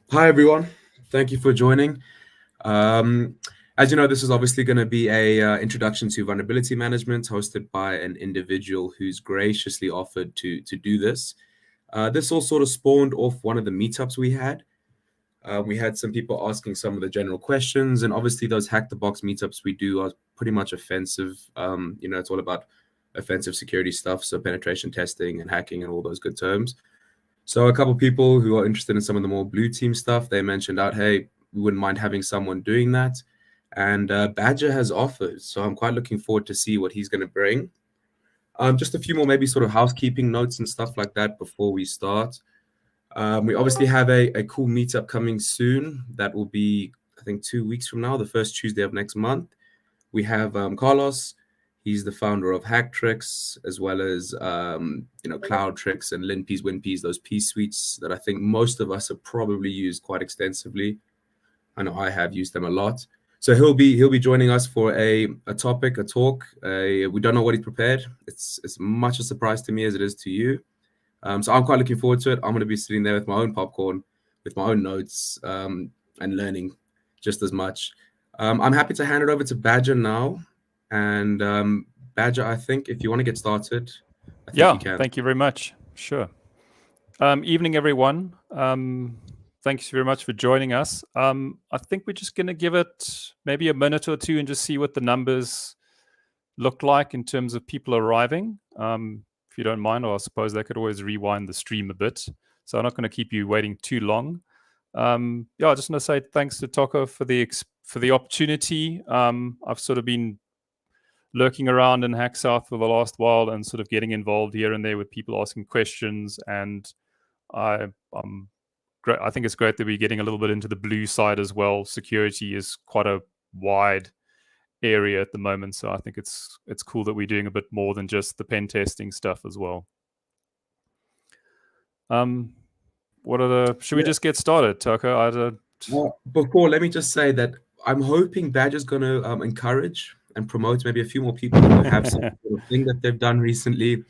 Hi, everyone. Thank you for joining. Um, as you know, this is obviously going to be a introduction to vulnerability management hosted by an individual who's graciously offered to do this. This all sort of spawned off one of the meetups we had. We had some people asking some of the general questions, and obviously those hack the box meetups we do are pretty much offensive. It's all about offensive security stuff, so penetration testing and hacking and all those good terms. So a couple of people who are interested in some of the more blue team stuff, they mentioned out, hey, we wouldn't mind having someone doing that. And Badger has offered, so I'm quite looking forward to see what he's going to bring. Just a few more maybe sort of housekeeping notes and stuff like that before we start. We obviously have a cool meetup coming soon. That will be, I think, 2 weeks from now, the first Tuesday of next month. We have Carlos. He's the founder of Hacktricks, as well as Cloudtricks and LinPeas, WinPeas, those P suites that I think most of us have probably used quite extensively. I know I have used them a lot. So he'll be joining us for a topic, a talk. We don't know what he's prepared. It's as much a surprise to me as it is to you. So I'm quite looking forward to it. I'm going to be sitting there with my own popcorn, with my own notes, and learning just as much. I'm happy to hand it over to Badger now. And Badger, I think if you want to get started, I think Yeah, you can. thank you very much. Sure. Evening, everyone. Thanks very much for joining us. I think we're just going to give it maybe a minute or two and just see what the numbers look like in terms of people arriving. If you don't mind, or I suppose they could always rewind the stream a bit. So I'm not going to keep you waiting too long. I just want to say thanks to Toko for the opportunity. I've sort of been lurking around in Hack South for the last while and sort of getting involved here and there with people asking questions. And I'm great. I think it's great that we're getting a little bit into the blue side as well. Security is quite a wide area at the moment, so I think it's cool that we're doing a bit more than just the pen testing stuff as well. What are the? Should we Yeah. just get started, Tucker? Before, let me just say that I'm hoping Badger's going to encourage and promote maybe a few more people who have some sort of thing that they've done recently.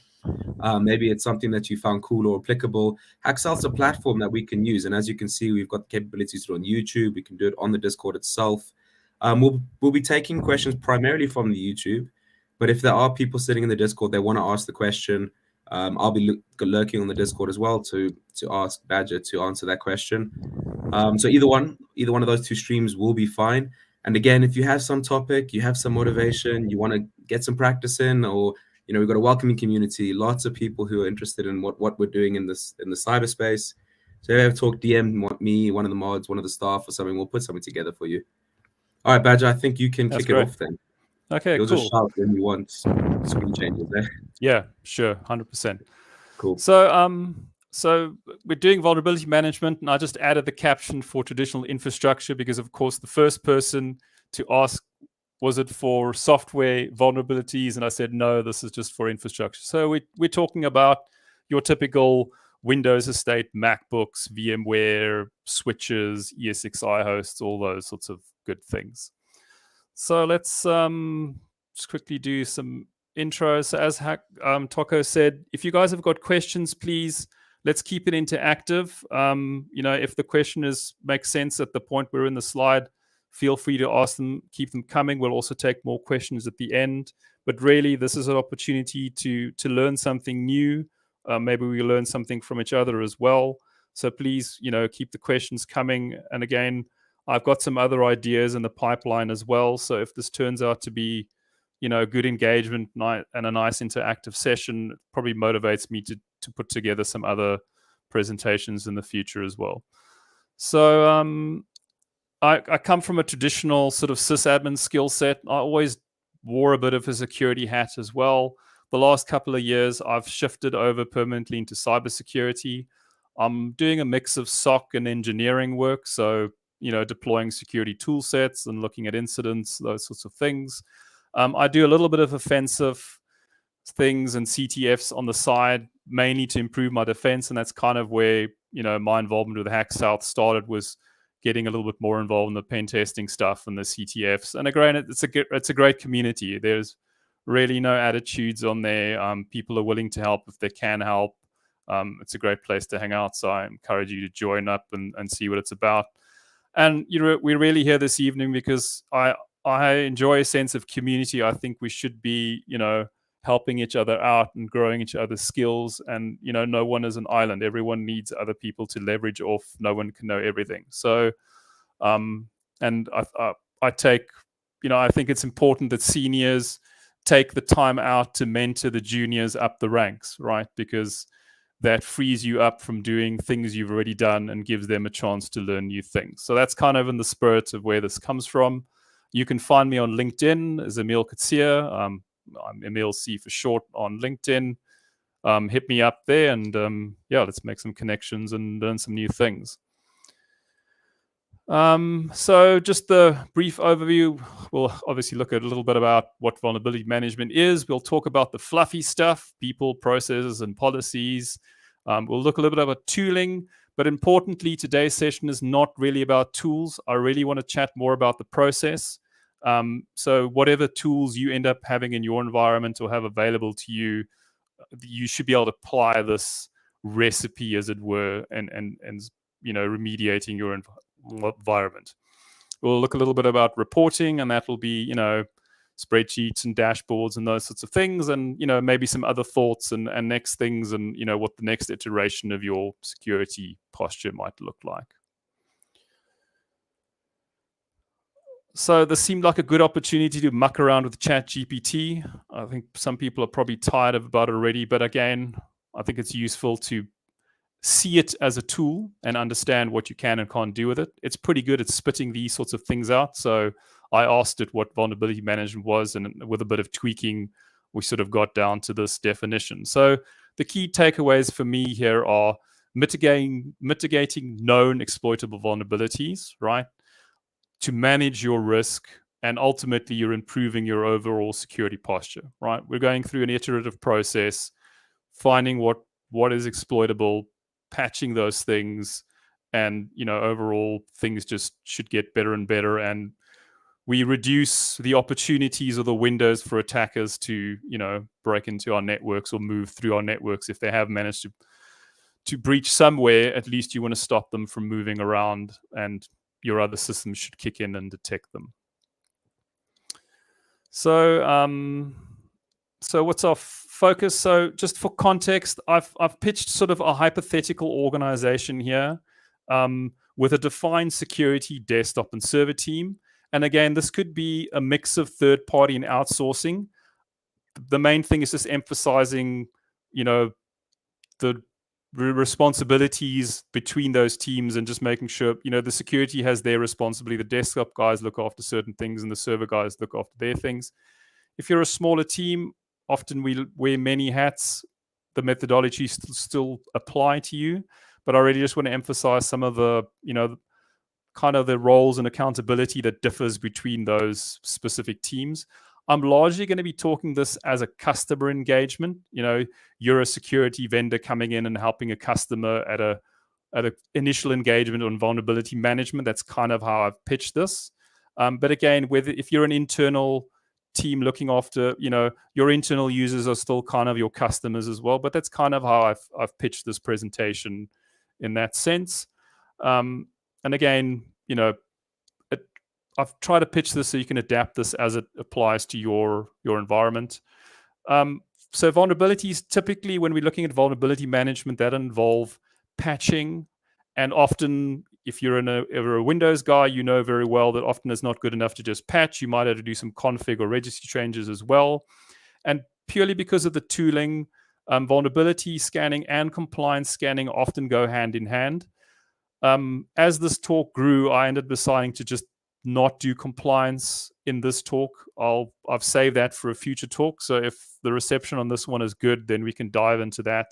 Maybe it's something that you found cool or applicable. Hacksel's a platform that we can use, and as you can see, we've got capabilities through on YouTube. We can do it on the Discord itself. We'll be taking questions primarily from the YouTube, but if there are people sitting in the Discord, they want to ask the question. I'll be lurking on the Discord as well to ask Badger to answer that question. So either one of those two streams will be fine. And again, if you have some topic, you have some motivation, you want to get some practice in, or we've got a welcoming community, lots of people who are interested in what we're doing in the cyberspace. So if you have talk, DM me, one of the mods, one of the staff, or something. We'll put something together for you. All right, Badger, I think you can That's kick it great. off then. Okay, You'll just cool. shout when you want screen changes there. Yeah, sure, 100%. Cool. So we're doing vulnerability management, and I just added the caption for traditional infrastructure because, of course, the first person to ask, was it for software vulnerabilities? And I said, no, this is just for infrastructure. So we're talking about your typical Windows estate, MacBooks, VMware, switches, ESXi hosts, all those sorts of good things. So let's just quickly do some intro. So as Toko said, if you guys have got questions, please let's keep it interactive. If the question makes sense at the point we're in the slide, feel free to ask them, keep them coming. We'll also take more questions at the end. But really, this is an opportunity to learn something new. Maybe we learn something from each other as well. So please, keep the questions coming. And again, I've got some other ideas in the pipeline as well. So if this turns out to be, good engagement and a nice interactive session, it probably motivates me to put together some other presentations in the future as well. So I come from a traditional sort of sysadmin skill set. I always wore a bit of a security hat as well. The last couple of years, I've shifted over permanently into cybersecurity. I'm doing a mix of SOC and engineering work. So, deploying security tool sets and looking at incidents, those sorts of things. I do a little bit of offensive things and CTFs on the side, mainly to improve my defense. And that's kind of where, my involvement with Hack South started, was getting a little bit more involved in the pen testing stuff and the CTFs. And again, it's a great community. There's really no attitudes on there. People are willing to help if they can help. It's a great place to hang out, so I encourage you to join up and see what it's about. And we're really here this evening because I enjoy a sense of community. I think we should be, helping each other out and growing each other's skills. And no one is an island. Everyone needs other people to leverage off. No one can know everything. So, and I take, I think it's important that seniors take the time out to mentor the juniors up the ranks, right? Because that frees you up from doing things you've already done and gives them a chance to learn new things. So that's kind of in the spirit of where this comes from. You can find me on LinkedIn as Emil Katsir. I'm Emil C for short on LinkedIn. Hit me up there, and let's make some connections and learn some new things. So just the brief overview, we'll obviously look at a little bit about what vulnerability management is. We'll talk about the fluffy stuff, people, processes, and policies. We'll look a little bit about tooling, but importantly, today's session is not really about tools. I really want to chat more about the process. So whatever tools you end up having in your environment or have available to you, you should be able to apply this recipe, as it were, and remediating your environment. We'll look a little bit about reporting, and that will be, spreadsheets and dashboards and those sorts of things, and, maybe some other thoughts and next things, and, what the next iteration of your security posture might look like. So this seemed like a good opportunity to muck around with ChatGPT. I think some people are probably tired about it already, but again, I think it's useful to see it as a tool and understand what you can and can't do with it. It's pretty good at spitting these sorts of things out. So I asked it what vulnerability management was, and with a bit of tweaking, we sort of got down to this definition. So the key takeaways for me here are mitigating known exploitable vulnerabilities, right? To manage your risk, and ultimately you're improving your overall security posture, right? We're going through an iterative process, finding what is exploitable, patching those things, and overall things just should get better and better, and we reduce the opportunities or the windows for attackers to break into our networks or move through our networks. If they have managed to breach somewhere, at least you want to stop them from moving around, and your other systems should kick in and detect them. So so what's our focus? So just for context, I've pitched sort of a hypothetical organization here with a defined security desktop and server team. And again, this could be a mix of third party and outsourcing. The main thing is just emphasizing, the responsibilities between those teams, and just making sure, the security has their responsibility. The desktop guys look after certain things and the server guys look after their things. If you're a smaller team, often we wear many hats. The methodologies still apply to you, but I really just want to emphasize some of the, kind of the roles and accountability that differs between those specific teams. I'm largely going to be talking this as a customer engagement. You're a security vendor coming in and helping a customer at a initial engagement on vulnerability management. That's kind of how I've pitched this. But again, if you're an internal team looking after, your internal users are still kind of your customers as well. But that's kind of how I've pitched this presentation in that sense. And again, I've tried to pitch this so you can adapt this as it applies to your environment. So vulnerabilities, typically when we're looking at vulnerability management, that involve patching. And often, if you're a Windows guy, you know very well that often it's not good enough to just patch. You might have to do some config or registry changes as well. And purely because of the tooling, vulnerability scanning and compliance scanning often go hand in hand. As this talk grew, I ended up deciding to just not do compliance in this talk. I've saved that for a future talk. So if the reception on this one is good, then we can dive into that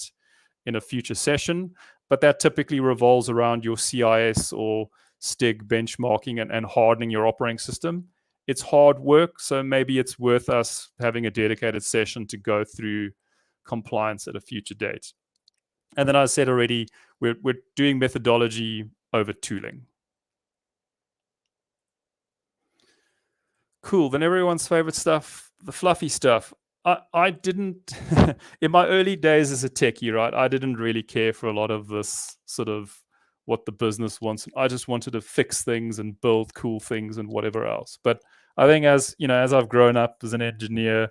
in a future session. But that typically revolves around your CIS or STIG benchmarking and hardening your operating system. It's hard work, so maybe it's worth us having a dedicated session to go through compliance at a future date. And then, as I said already, we're doing methodology over tooling. Cool. Then everyone's favorite stuff, the fluffy stuff. I didn't, in my early days as a techie, right? I didn't really care for a lot of this sort of what the business wants. I just wanted to fix things and build cool things and whatever else. But I think as you know, as I've grown up as an engineer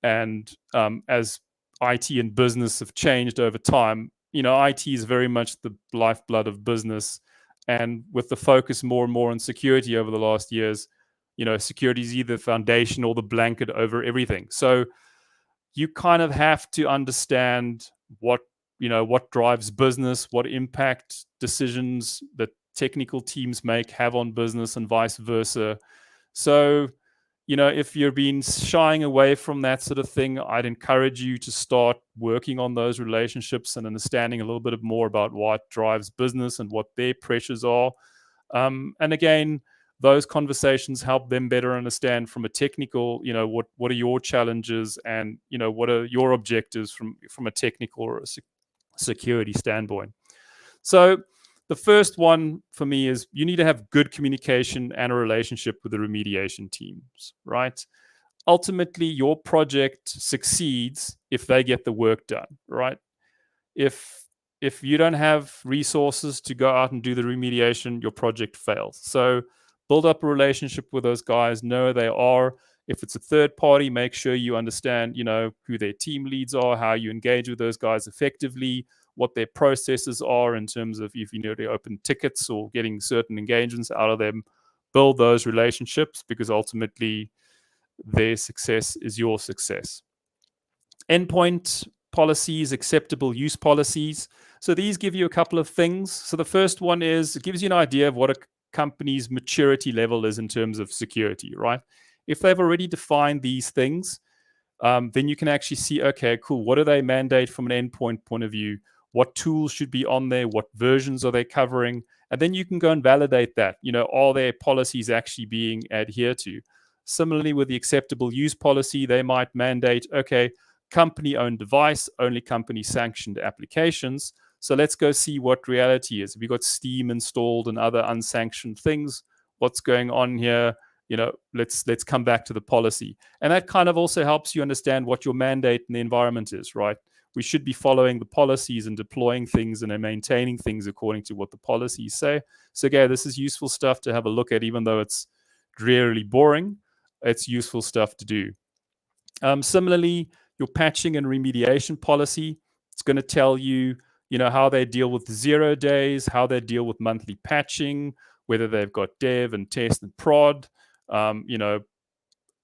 and as IT and business have changed over time, you know, IT is very much the lifeblood of business. And with the focus more and more on security over the last years, you know, security is either the foundation or the blanket over everything. So you kind of have to understand what, you know, what drives business, what impact decisions that technical teams make have on business, and vice versa. So, you know, if you're been shying away from that sort of thing, I'd encourage you to start working on those relationships and understanding a little bit more about what drives business and what their pressures are. And again, those conversations help them better understand from a technical, you know, what are your challenges, and you know, what are your objectives from a technical or a security standpoint. So the first one for me is you need to have good communication and a relationship with the remediation teams, right? Ultimately, your project succeeds if they get the work done, right? If you don't have resources to go out and do the remediation, your project fails. So build up a relationship with those guys, know who they are. If it's a third party, make sure you understand, you know, who their team leads are, how you engage with those guys effectively, what their processes are in terms of if you need to open tickets or getting certain engagements out of them. Build those relationships, because ultimately their success is your success. Endpoint policies, acceptable use policies. So these give you a couple of things. So the first one is it gives you an idea of what a company's maturity level is in terms of security, right? If they've already defined these things, then you can actually see, okay, cool, what do they mandate from an endpoint point of view? What tools should be on there? What versions are they covering? And then you can go and validate that. You know, are their policies actually being adhered to? Similarly, with the acceptable use policy, they might mandate, okay, company-owned device, only company-sanctioned applications. So let's go see what reality is. If you've got Steam installed and other unsanctioned things, what's going on here? You know, let's come back to the policy. And that kind of also helps you understand what your mandate in the environment is, right? We should be following the policies and deploying things and maintaining things according to what the policies say. So again, this is useful stuff to have a look at, even though it's drearily boring. It's useful stuff to do. Similarly, your patching and remediation policy, it's going to tell you, you know, how they deal with 0 days, how they deal with monthly patching, whether they've got dev and test and prod. You know,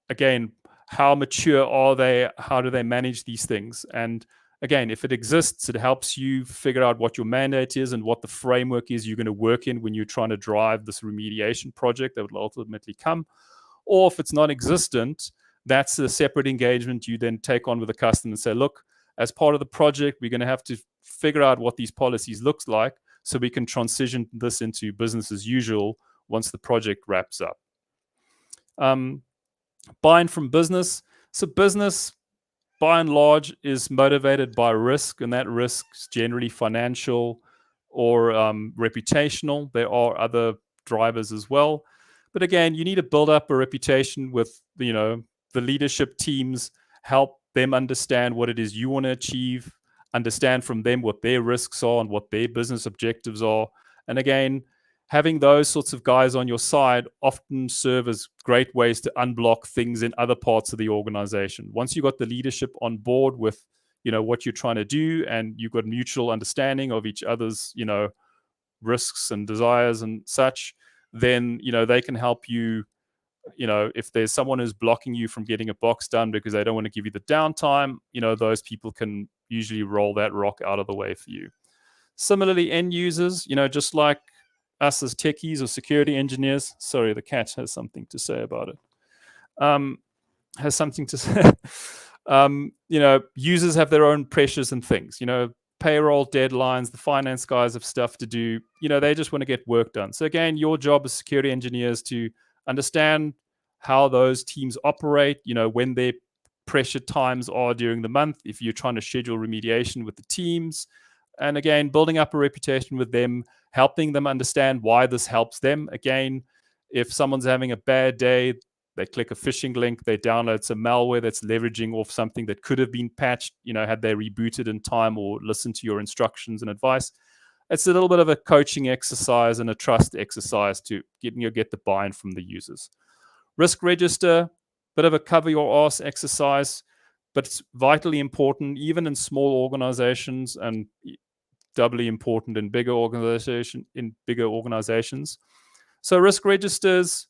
again, how mature are they? How do they manage these things? And again, if it exists, it helps you figure out what your mandate is and what the framework is you're going to work in when you're trying to drive this remediation project that will ultimately come. Or if it's non-existent, that's a separate engagement you then take on with the customer and say, look, as part of the project, we're going to have to figure out what these policies looks like so we can transition this into business as usual once the project wraps up. Buy-in from business. So business, by and large, is motivated by risk, and that risk is generally financial or reputational. There are other drivers as well. But again, you need to build up a reputation with, you know, the leadership teams, help them understand what it is you want to achieve, understand from them what their risks are and what their business objectives are. And again, having those sorts of guys on your side often serve as great ways to unblock things in other parts of the organization. Once you've got the leadership on board with, you know, what you're trying to do, and you've got mutual understanding of each other's, you know, risks and desires and such, then, you know, they can help you. You know, if there's someone who's blocking you from getting a box done because they don't want to give you the downtime, you know, those people can usually roll that rock out of the way for you. Similarly, end users, you know, just like us as techies or security engineers, sorry, the cat has something to say about it. Has something to say. You know, users have their own pressures and things, you know, payroll deadlines, the finance guys have stuff to do, you know, they just want to get work done. So again, your job as security engineers to understand how those teams operate, you know, when their pressure times are during the month, if you're trying to schedule remediation with the teams. And again, building up a reputation with them, helping them understand why this helps them. Again, if someone's having a bad day, they click a phishing link, they download some malware that's leveraging off something that could have been patched, had they rebooted in time or listened to your instructions and advice. It's a little bit of a coaching exercise and a trust exercise to get the buy-in from the users. Risk register, bit of a cover your ass exercise, but it's vitally important even in small organizations and doubly important in bigger organizations. So risk registers,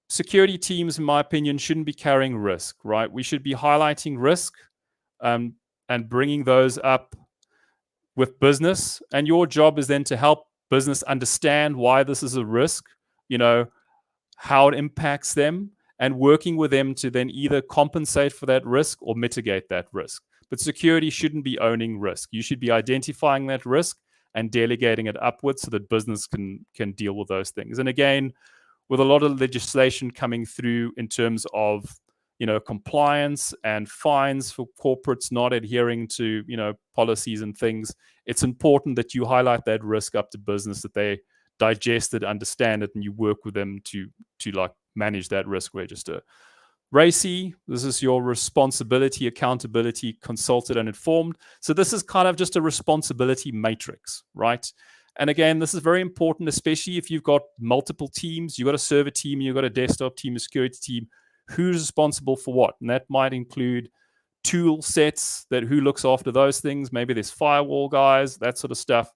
security teams, in my opinion, shouldn't be carrying risk, right? We should be highlighting risk and bringing those up with business. And your job is then to help business understand why this is a risk, how it impacts them, and working with them to then either compensate for that risk or mitigate that risk. But security shouldn't be owning risk. You should be identifying that risk and delegating it upwards so that business can deal with those things. And again, with a lot of legislation coming through in terms of compliance and fines for corporates not adhering to policies and things, it's important that you highlight that risk up to business, that they digest it, understand it, and you work with them to manage that risk register. RACI, this is your responsibility, accountability, consulted, and informed. So this is kind of just a responsibility matrix, right? And again, this is very important, especially if you've got multiple teams. You've got a server team, you've got a desktop team, a security team. Who's responsible for what? And that might include tool sets, that who looks after those things. Maybe there's firewall guys, that sort of stuff.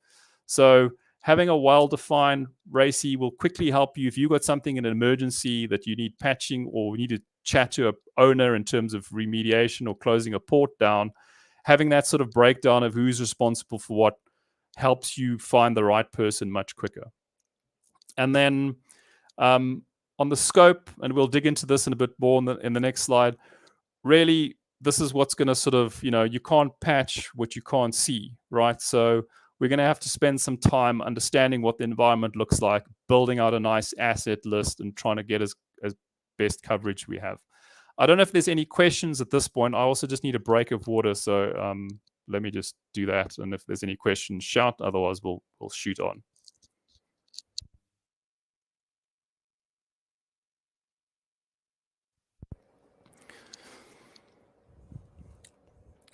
So having a well-defined RACI will quickly help you if you've got something in an emergency that you need patching or need to chat to an owner in terms of remediation or closing a port down. Having that sort of breakdown of who's responsible for what helps you find the right person much quicker. And then on the scope, and we'll dig into this in a bit more in the next slide, really, this is what's going to sort of, you can't patch what you can't see, right? So we're going to have to spend some time understanding what the environment looks like, building out a nice asset list and trying to get as best coverage we have. I don't know if there's any questions at this point. I also just need a break of water, so let me just do that. And if there's any questions, shout. Otherwise, we'll shoot on.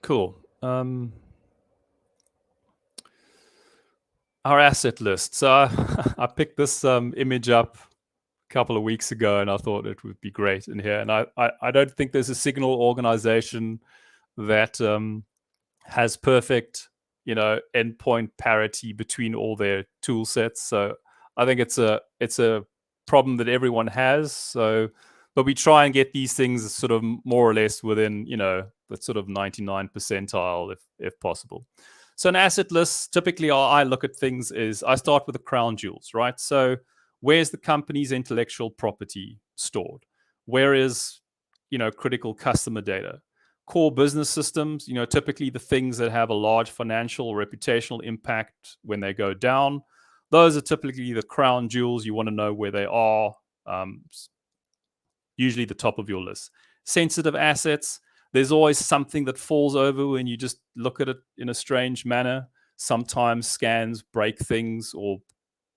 Cool. Our asset list. So I picked this image up a couple of weeks ago, and I thought it would be great in here. And I don't think there's a signal organization that has perfect, endpoint parity between all their tool sets. So I think it's a problem that everyone has. So, but we try and get these things sort of more or less within, the sort of 99 percentile if possible. So an asset list, typically how I look at things is I start with the crown jewels, right? So where's the company's intellectual property stored? Where is, critical customer data? Core business systems, typically the things that have a large financial or reputational impact when they go down. Those are typically the crown jewels. You want to know where they are, usually the top of your list. Sensitive assets, there's always something that falls over when you just look at it in a strange manner. Sometimes scans break things or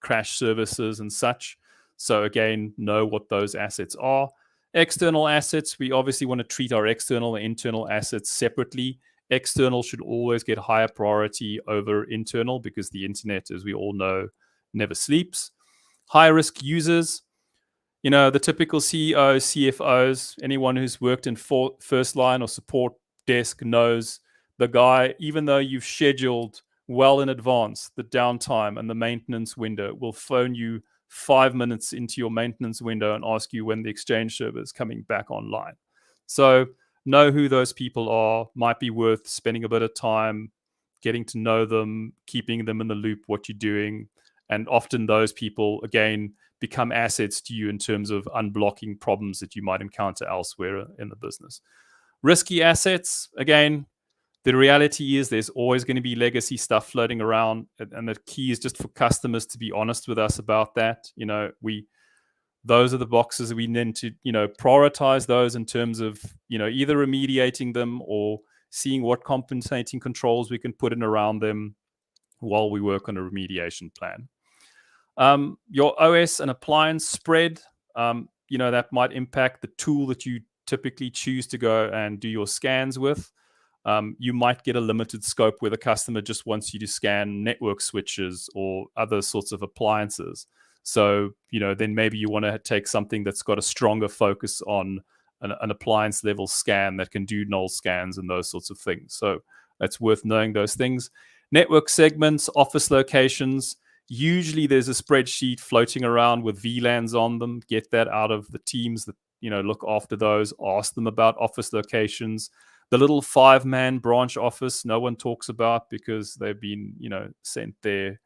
crash services and such. So again, know what those assets are. External assets, we obviously want to treat our external and internal assets separately. External should always get higher priority over internal because the internet, as we all know, never sleeps. High-risk users, the typical CEOs, CFOs, anyone who's worked in first line or support desk knows the guy, even though you've scheduled well in advance the downtime and the maintenance window, will phone you 5 minutes into your maintenance window and ask you when the Exchange server is coming back online. So know who those people are. Might be worth spending a bit of time getting to know them, keeping them in the loop, what you're doing. And often those people, again, become assets to you in terms of unblocking problems that you might encounter elsewhere in the business. Risky assets, again, the reality is there's always going to be legacy stuff floating around, and the key is just for customers to be honest with us about that. Those are the boxes we need to, prioritize those in terms of, either remediating them or seeing what compensating controls we can put in around them while we work on a remediation plan. Your OS and appliance spread. that might impact the tool that you typically choose to go and do your scans with. You might get a limited scope where the customer just wants you to scan network switches or other sorts of appliances. So, then maybe you want to take something that's got a stronger focus on an appliance level scan that can do null scans and those sorts of things. So it's worth knowing those things. Network segments, office locations. Usually there's a spreadsheet floating around with VLANs on them. Get that out of the teams that, look after those. Ask them about office locations. The little 5-man branch office no one talks about because they've been, sent there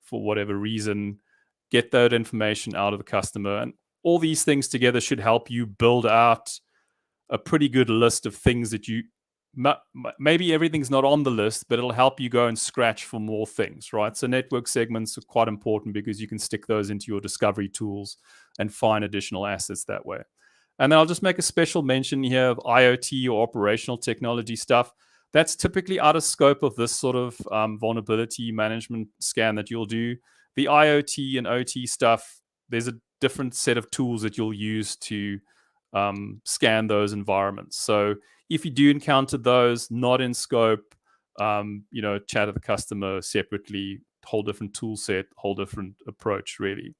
for whatever reason. Get that information out of the customer. And all these things together should help you build out a pretty good list of things that you maybe everything's not on the list, but it'll help you go and scratch for more things, right? So network segments are quite important because you can stick those into your discovery tools and find additional assets that way. And then I'll just make a special mention here of IoT or operational technology stuff. That's typically out of scope of this sort of vulnerability management scan that you'll do. The IoT and OT stuff, there's a different set of tools that you'll use to scan those environments. So if you do encounter those not in scope, chat to the customer separately, whole different tool set, whole different approach, really.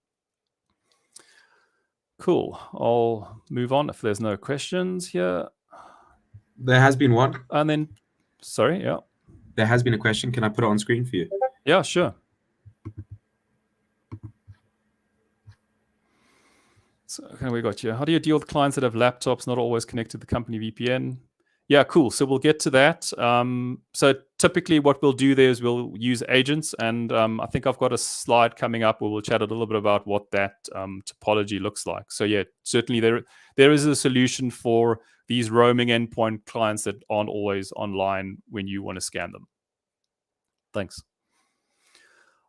Cool. I'll move on if there's no questions here. There has been one. And then, sorry, yeah. There has been a question. Can I put it on screen for you? Yeah, sure. So okay, we got you. How do you deal with clients that have laptops not always connected to the company VPN? Yeah, cool. So we'll get to that. So typically what we'll do there is we'll use agents. And I think I've got a slide coming up where we'll chat a little bit about what that topology looks like. So yeah, certainly there is a solution for these roaming endpoint clients that aren't always online when you want to scan them. Thanks.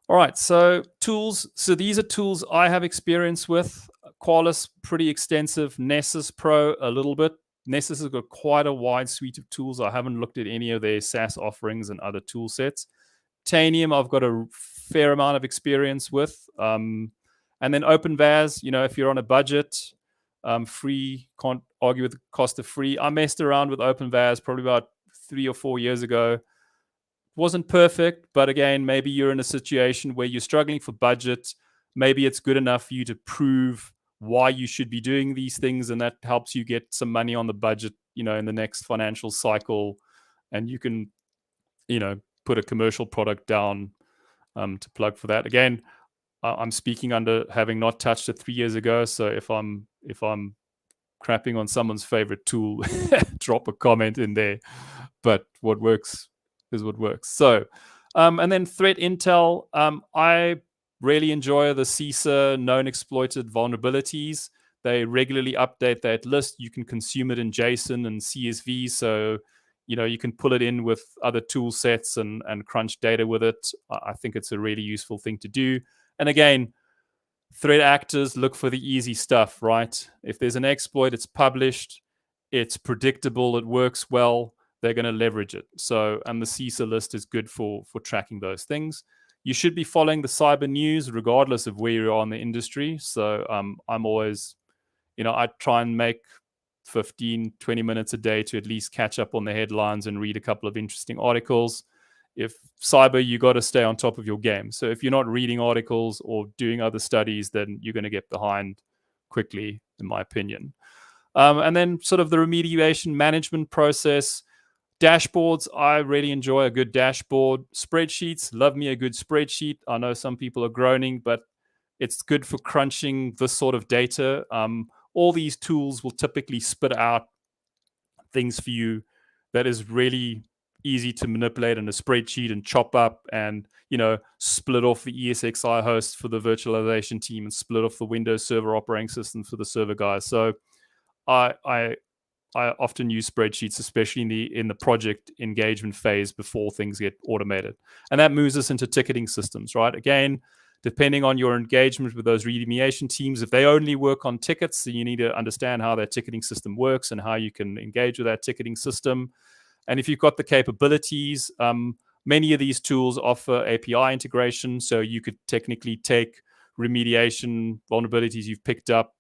All right, so tools. So these are tools I have experience with. Qualys, pretty extensive. Nessus Pro, a little bit. Nessus has got quite a wide suite of tools. I haven't looked at any of their SaaS offerings and other tool sets. Tanium, I've got a fair amount of experience with. And then OpenVAS, if you're on a budget, free, can't argue with the cost of free. I messed around with OpenVAS probably about 3 or 4 years ago. Wasn't perfect, but again, maybe you're in a situation where you're struggling for budget. Maybe it's good enough for you to prove why you should be doing these things, and that helps you get some money on the budget, in the next financial cycle, and you can, put a commercial product down to plug for that. Again, I'm speaking under having not touched it 3 years ago, so if I'm crapping on someone's favorite tool, drop a comment in there. But what works is what works. So, and then threat intel. I really enjoy the CISA known exploited vulnerabilities. They regularly update that list. You can consume it in JSON and CSV. So, you can pull it in with other tool sets and crunch data with it. I think it's a really useful thing to do. And again, threat actors look for the easy stuff, right? If there's an exploit, it's published, it's predictable, it works well, they're going to leverage it. So, and the CISA list is good for tracking those things. You should be following the cyber news regardless of where you are in the industry. So I'm always, I try and make 15, 20 minutes a day to at least catch up on the headlines and read a couple of interesting articles. If cyber, you got to stay on top of your game. So if you're not reading articles or doing other studies, then you're going to get behind quickly, in my opinion. And then sort of the remediation management process. Dashboards, I really enjoy a good dashboard. Spreadsheets, love me a good spreadsheet. I know some people are groaning, but it's good for crunching this sort of data. All these tools will typically spit out things for you that is really easy to manipulate in a spreadsheet and chop up and, split off the ESXi host for the virtualization team and split off the Windows Server operating system for the server guys. So I often use spreadsheets, especially in the project engagement phase before things get automated. And that moves us into ticketing systems, right? Again, depending on your engagement with those remediation teams, if they only work on tickets, then you need to understand how that ticketing system works and how you can engage with that ticketing system. And if you've got the capabilities, many of these tools offer API integration. So you could technically take remediation vulnerabilities you've picked up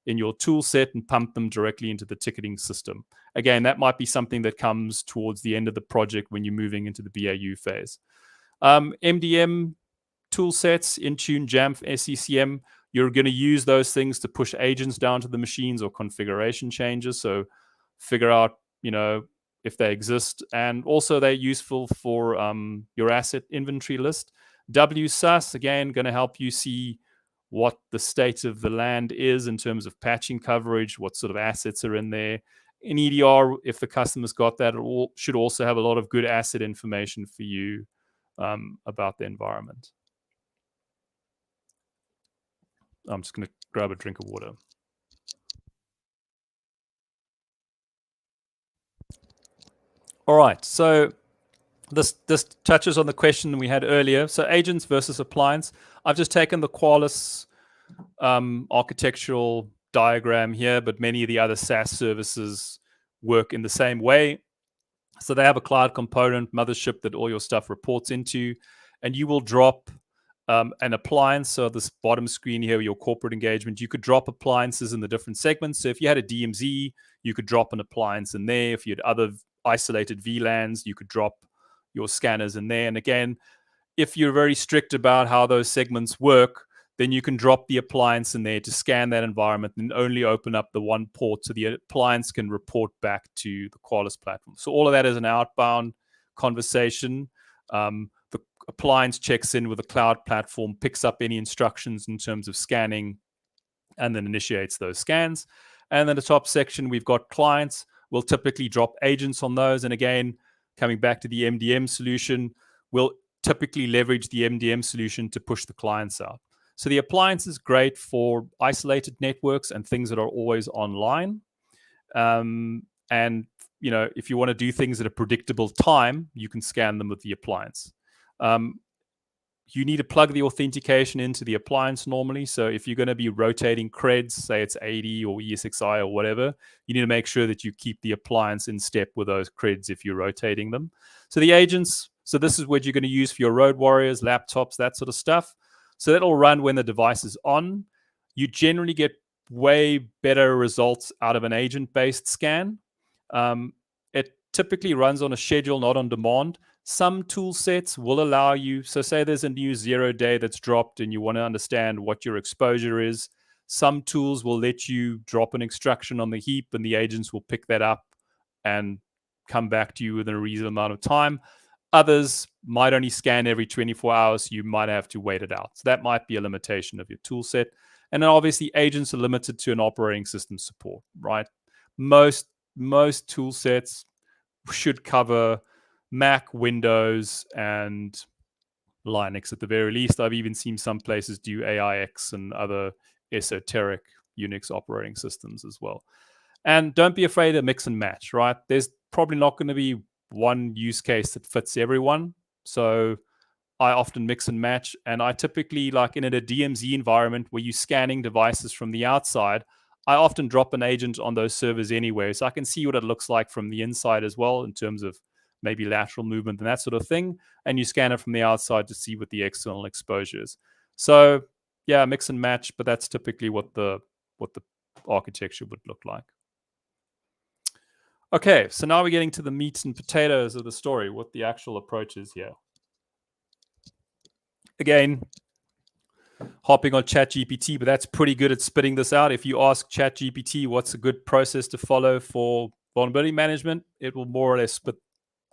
in your tool set and pump them directly into the ticketing system. Again, that might be something that comes towards the end of the project when you're moving into the BAU phase. MDM tool sets, Intune, Jamf, SCCM, you're going to use those things to push agents down to the machines or configuration changes. So figure out, if they exist. And also they're useful for your asset inventory list. WSUS, again, going to help you see what the state of the land is in terms of patching coverage, what sort of assets are in there. In EDR, if the customer's got that, it should also have a lot of good asset information for you about the environment. I'm just going to grab a drink of water. All right, so this touches on the question we had earlier. So agents versus appliance. I've just taken the Qualys architectural diagram here, but many of the other SaaS services work in the same way. So they have a cloud component, mothership that all your stuff reports into, and you will drop an appliance. So this bottom screen here, your corporate engagement, you could drop appliances in the different segments. So if you had a DMZ, you could drop an appliance in there. If you had other isolated VLANs, you could drop your scanners in there. And again, if you're very strict about how those segments work, then you can drop the appliance in there to scan that environment and only open up the one port so the appliance can report back to the Qualys platform. So all of that is an outbound conversation. The appliance checks in with the cloud platform, picks up any instructions in terms of scanning, and then initiates those scans. And then the top section, we've got clients. We'll typically drop agents on those. And again, coming back to the MDM solution, we'll typically leverage the MDM solution to push the clients out. So the appliance is great for isolated networks and things that are always online. And if you want to do things at a predictable time, you can scan them with the appliance. You need to plug the authentication into the appliance normally. So if you're going to be rotating creds, say it's 80 or ESXi or whatever, you need to make sure that you keep the appliance in step with those creds if you're rotating them. So the agents, so this is what you're going to use for your road warriors, laptops, that sort of stuff. So that'll run when the device is on. You generally get way better results out of an agent-based scan. It typically runs on a schedule, not on demand. Some tool sets will allow you, so say there's a new 0 day that's dropped and you want to understand what your exposure is. Some tools will let you drop an instruction on the heap and the agents will pick that up and come back to you within a reasonable amount of time. Others might only scan every 24 hours. So you might have to wait it out. So that might be a limitation of your tool set. And then obviously agents are limited to an operating system support, right? Most tool sets should cover Mac, Windows, and Linux at the very least. I've even seen some places do AIX and other esoteric Unix operating systems as well. And don't be afraid to mix and match, right? There's probably not going to be one use case that fits everyone. So I often mix and match. And I typically, like in a DMZ environment where you're scanning devices from the outside, I often drop an agent on those servers anyway. So I can see what it looks like from the inside as well in terms of maybe lateral movement and that sort of thing. And you scan it from the outside to see what the external exposure is. So yeah, mix and match, but that's typically what the architecture would look like. Okay, so now we're getting to the meat and potatoes of the story, what the actual approach is here. Again, hopping on ChatGPT, but that's pretty good at spitting this out. If you ask ChatGPT what's a good process to follow for vulnerability management, it will more or less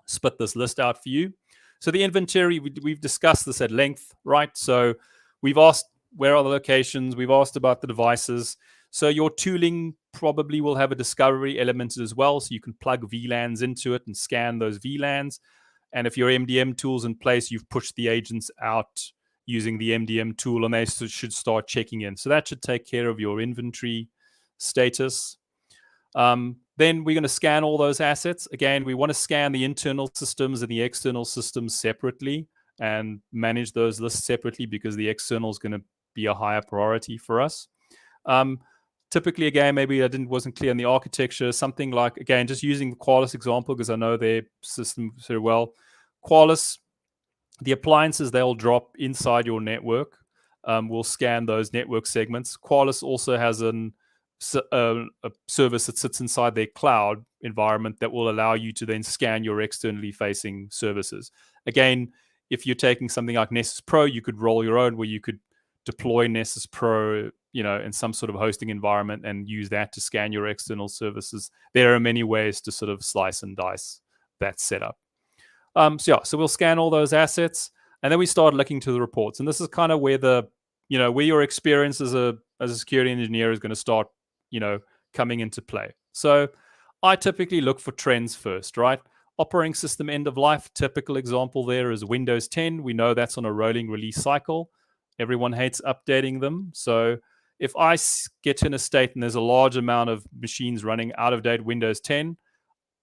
spit this list out for you. So the inventory, we've discussed this at length, right? So we've asked where are the locations, we've asked about the devices. So your tooling probably will have a discovery element as well. So you can plug VLANs into it and scan those VLANs. And if your MDM tool's in place, you've pushed the agents out using the MDM tool and they should start checking in. So that should take care of your inventory status. Then we're going to scan all those assets. Again, we want to scan the internal systems and the external systems separately and manage those lists separately because the external is going to be a higher priority for us. Typically, again, maybe I wasn't clear on the architecture, something like, again, just using the Qualys example because I know their system very well. Qualys, the appliances they'll drop inside your network will scan those network segments. Qualys also has an a service that sits inside their cloud environment that will allow you to then scan your externally facing services. Again, if you're taking something like Nessus Pro, you could roll your own where you could deploy Nessus Pro, in some sort of hosting environment and use that to scan your external services. There are many ways to sort of slice and dice that setup. So we'll scan all those assets, and then we start looking to the reports. And this is kind of where where your experience as a security engineer is going to start, coming into play. So I typically look for trends first, right? Operating system end of life, typical example there is Windows 10. We know that's on a rolling release cycle. Everyone hates updating them. So if I get in a state and there's a large amount of machines running out of date Windows 10,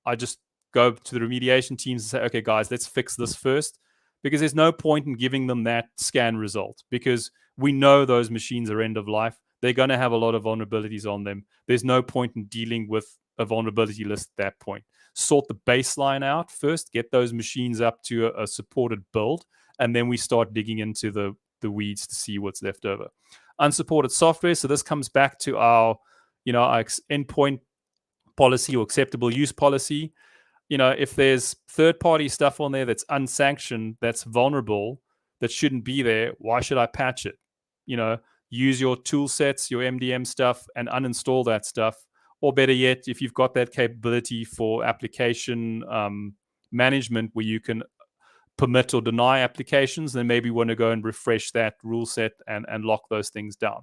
I just go to the remediation teams and say, okay, guys, let's fix this first, because there's no point in giving them that scan result because we know those machines are end of life. They're going to have a lot of vulnerabilities on them. There's no point in dealing with a vulnerability list at that point. Sort the baseline out first, get those machines up to a supported build, and then we start digging into the weeds to see what's left over. Unsupported software. So this comes back to our endpoint policy or acceptable use policy. If there's third-party stuff on there that's unsanctioned, that's vulnerable, that shouldn't be there, why should I patch it? Use your tool sets, your MDM stuff, and uninstall that stuff. Or better yet, if you've got that capability for application management where you can permit or deny applications, then maybe you want to go and refresh that rule set and lock those things down.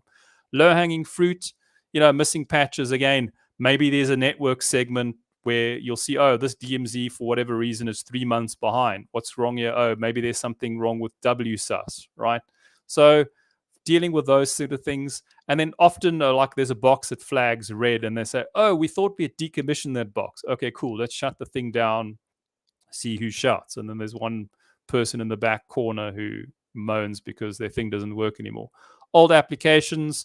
Low-hanging fruit, missing patches. Again, maybe there's a network segment where you'll see, oh, this DMZ for whatever reason is 3 months behind. What's wrong here? Oh, maybe there's something wrong with WSUS, right? So dealing with those sort of things. And then often there's a box that flags red and they say, oh, we thought we had decommissioned that box. Okay, cool. Let's shut the thing down, see who shouts. And then there's one person in the back corner who moans because their thing doesn't work anymore. Old applications,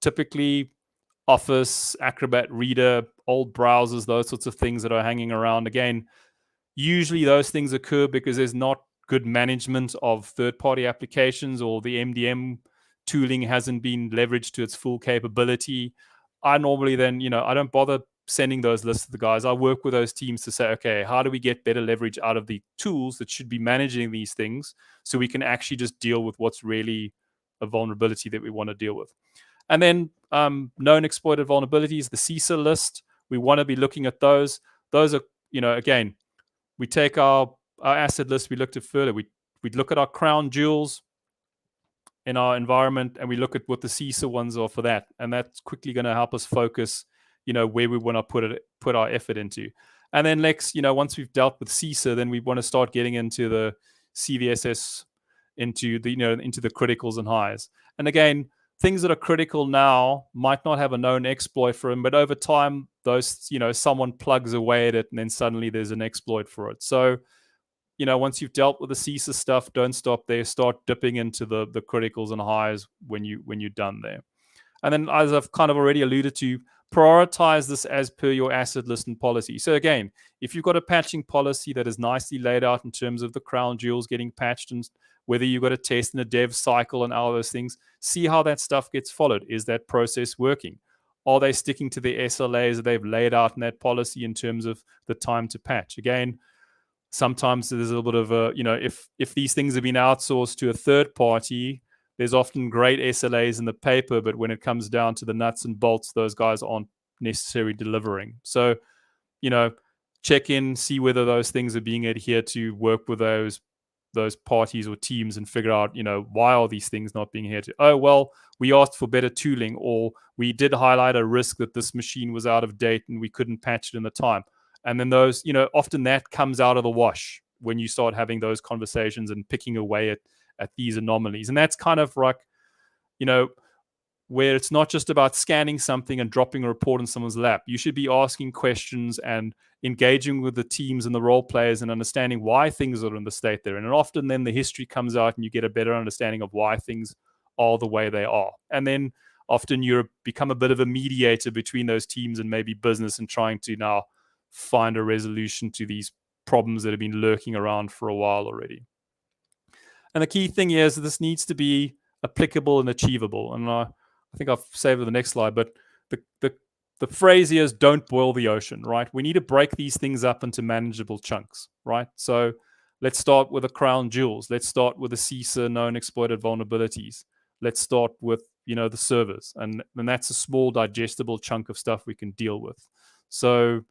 typically Office, Acrobat Reader, old browsers, those sorts of things that are hanging around. Again, usually those things occur because there's not good management of third-party applications, or the MDM tooling hasn't been leveraged to its full capability. I normally then, I don't bother sending those lists to the guys. I work with those teams to say, okay, how do we get better leverage out of the tools that should be managing these things so we can actually just deal with what's really a vulnerability that we want to deal with. And then known exploited vulnerabilities, the CISA list, we want to be looking at those. Those are, again, we take our asset list we looked at further. We look at our crown jewels in our environment, and we look at what the CISA ones are for that. And that's quickly going to help us focus, where we want to put our effort into. And then next, once we've dealt with CISA, then we want to start getting into the CVSS, into the criticals and highs. And again, things that are critical now might not have a known exploit for them, but over time, those, someone plugs away at it and then suddenly there's an exploit for it. So, once you've dealt with the CISA stuff, don't stop there. Start dipping into the criticals and highs when you're done there. And then, as I've kind of already alluded to, prioritize this as per your asset list and policy. So again, if you've got a patching policy that is nicely laid out in terms of the crown jewels getting patched and whether you've got a test and a dev cycle and all those things, see how that stuff gets followed. Is that process working? Are they sticking to the SLAs that they've laid out in that policy in terms of the time to patch? Again, sometimes there's a little bit of a, if these things have been outsourced to a third party, there's often great SLAs in the paper, but when it comes down to the nuts and bolts, those guys aren't necessarily delivering. So, check in, see whether those things are being adhered to, work with those parties or teams and figure out, why are these things not being adhered to? Oh, well, we asked for better tooling, or we did highlight a risk that this machine was out of date and we couldn't patch it in the time. And then those, often that comes out of the wash when you start having those conversations and picking away at these anomalies. And that's kind of like, where it's not just about scanning something and dropping a report in someone's lap. You should be asking questions and engaging with the teams and the role players and understanding why things are in the state they're in. And often then the history comes out and you get a better understanding of why things are the way they are. And then often you become a bit of a mediator between those teams and maybe business and trying to now find a resolution to these problems that have been lurking around for a while already. And the key thing is that this needs to be applicable and achievable. And I think I've saved the next slide, but the phrase here is don't boil the ocean, right? We need to break these things up into manageable chunks, right? So let's start with the crown jewels. Let's start with the CISA known exploited vulnerabilities. Let's start with the servers, and that's a small digestible chunk of stuff we can deal with. So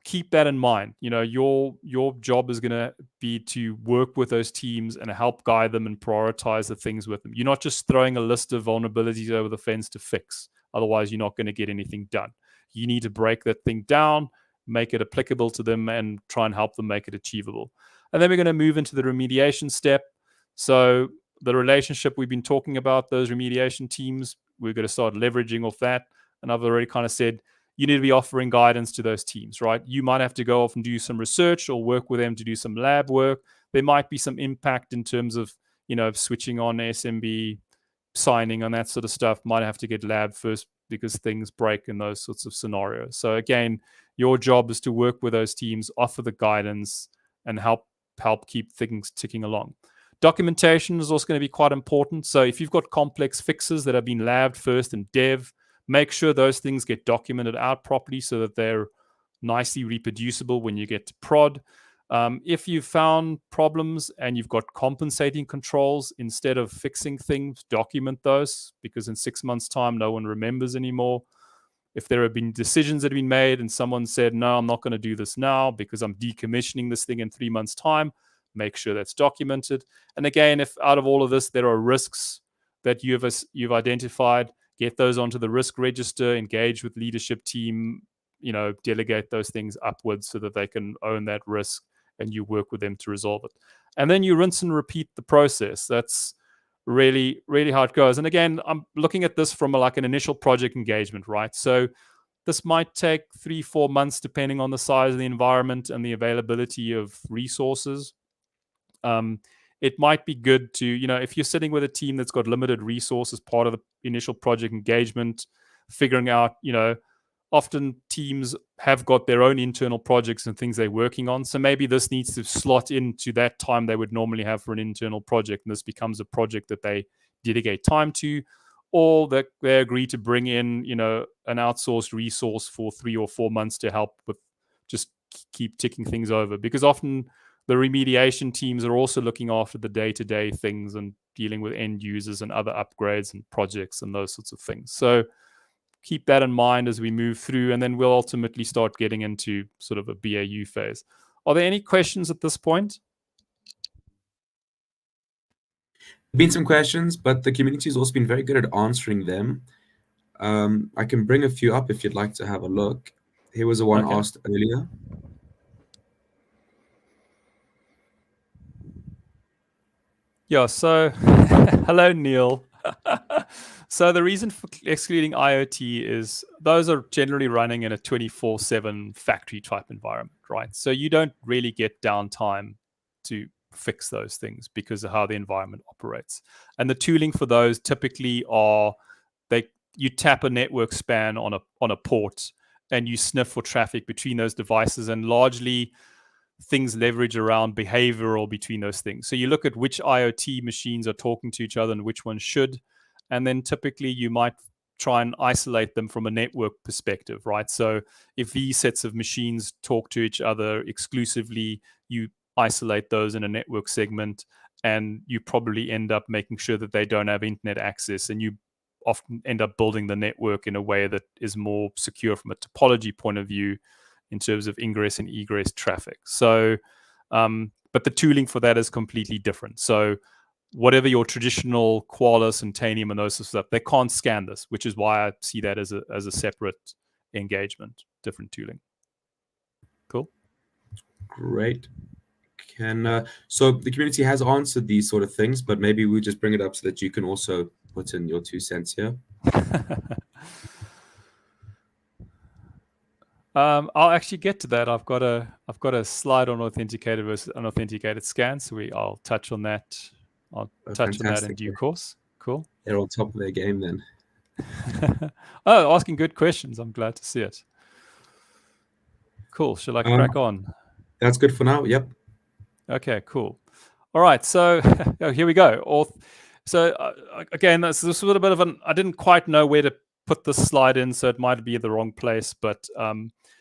keep that in mind. Your job is going to be to work with those teams and help guide them and prioritize the things with them. You're not just throwing a list of vulnerabilities over the fence to fix. Otherwise, you're not going to get anything done. You need to break that thing down, make it applicable to them, and try and help them make it achievable. And then we're going to move into the remediation step. So the relationship we've been talking about, those remediation teams, we're going to start leveraging off that. And I've already kind of said, you need to be offering guidance to those teams, right? You might have to go off and do some research or work with them to do some lab work. There might be some impact in terms of, switching on SMB, signing on that sort of stuff. Might have to get lab first because things break in those sorts of scenarios. So again, your job is to work with those teams, offer the guidance, and help keep things ticking along. Documentation is also going to be quite important. So if you've got complex fixes that have been labbed first in dev, make sure those things get documented out properly so that they're nicely reproducible when you get to prod. If you've found problems and you've got compensating controls, instead of fixing things, document those, because in 6 months' time, no one remembers anymore. If there have been decisions that have been made and someone said, no, I'm not going to do this now because I'm decommissioning this thing in 3 months' time, make sure that's documented. And again, if out of all of this, there are risks that you've identified, get those onto the risk register, engage with leadership team, delegate those things upwards so that they can own that risk and you work with them to resolve it. And then you rinse and repeat the process. That's really, really how it goes. And again, I'm looking at this from an initial project engagement, right? So this might take 3-4 months, depending on the size of the environment and the availability of resources. It might be good to, if you're sitting with a team that's got limited resources, part of the initial project engagement, figuring out, often teams have got their own internal projects and things they're working on. So maybe this needs to slot into that time they would normally have for an internal project. And this becomes a project that they dedicate time to, or that they agree to bring in, an outsourced resource for 3 or 4 months to help with just keep ticking things over. Because often the remediation teams are also looking after the day-to-day things and dealing with end users and other upgrades and projects and those sorts of things. So keep that in mind as we move through, and then we'll ultimately start getting into sort of a BAU phase. Are there any questions at this point? Been some questions, but the community has also been very good at answering them. I can bring a few up if you'd like to have a look. Here was the one asked earlier. Yeah, so hello, Neil. So the reason for excluding IoT is those are generally running in a 24/7 factory type environment, right? So you don't really get downtime to fix those things because of how the environment operates. And the tooling for those typically are you tap a network span on a port and you sniff for traffic between those devices, and largely things leverage around behavioral between those things. So you look at which IoT machines are talking to each other and which ones should. And then typically you might try and isolate them from a network perspective, right? So if these sets of machines talk to each other exclusively, you isolate those in a network segment, and you probably end up making sure that they don't have internet access, and you often end up building the network in a way that is more secure from a topology point of view in terms of ingress and egress traffic. So, but the tooling for that is completely different. So whatever your traditional Qualys and Tanium and those sorts of stuff, they can't scan this, which is why I see that as a separate engagement, different tooling. Cool. Great. So the community has answered these sort of things, but maybe we just bring it up so that you can also put in your 2 cents here. I'll actually get to that. I've got a slide on authenticated versus unauthenticated scans, so I'll touch on that. I'll touch on that in due course. Cool. They're on top of their game then. Oh, asking good questions. I'm glad to see it. Cool. Shall I crack on? That's good for now. Yep. Okay, cool. All right. So here we go. So again, this was a bit of I didn't quite know where to put this slide in, so it might be in the wrong place. But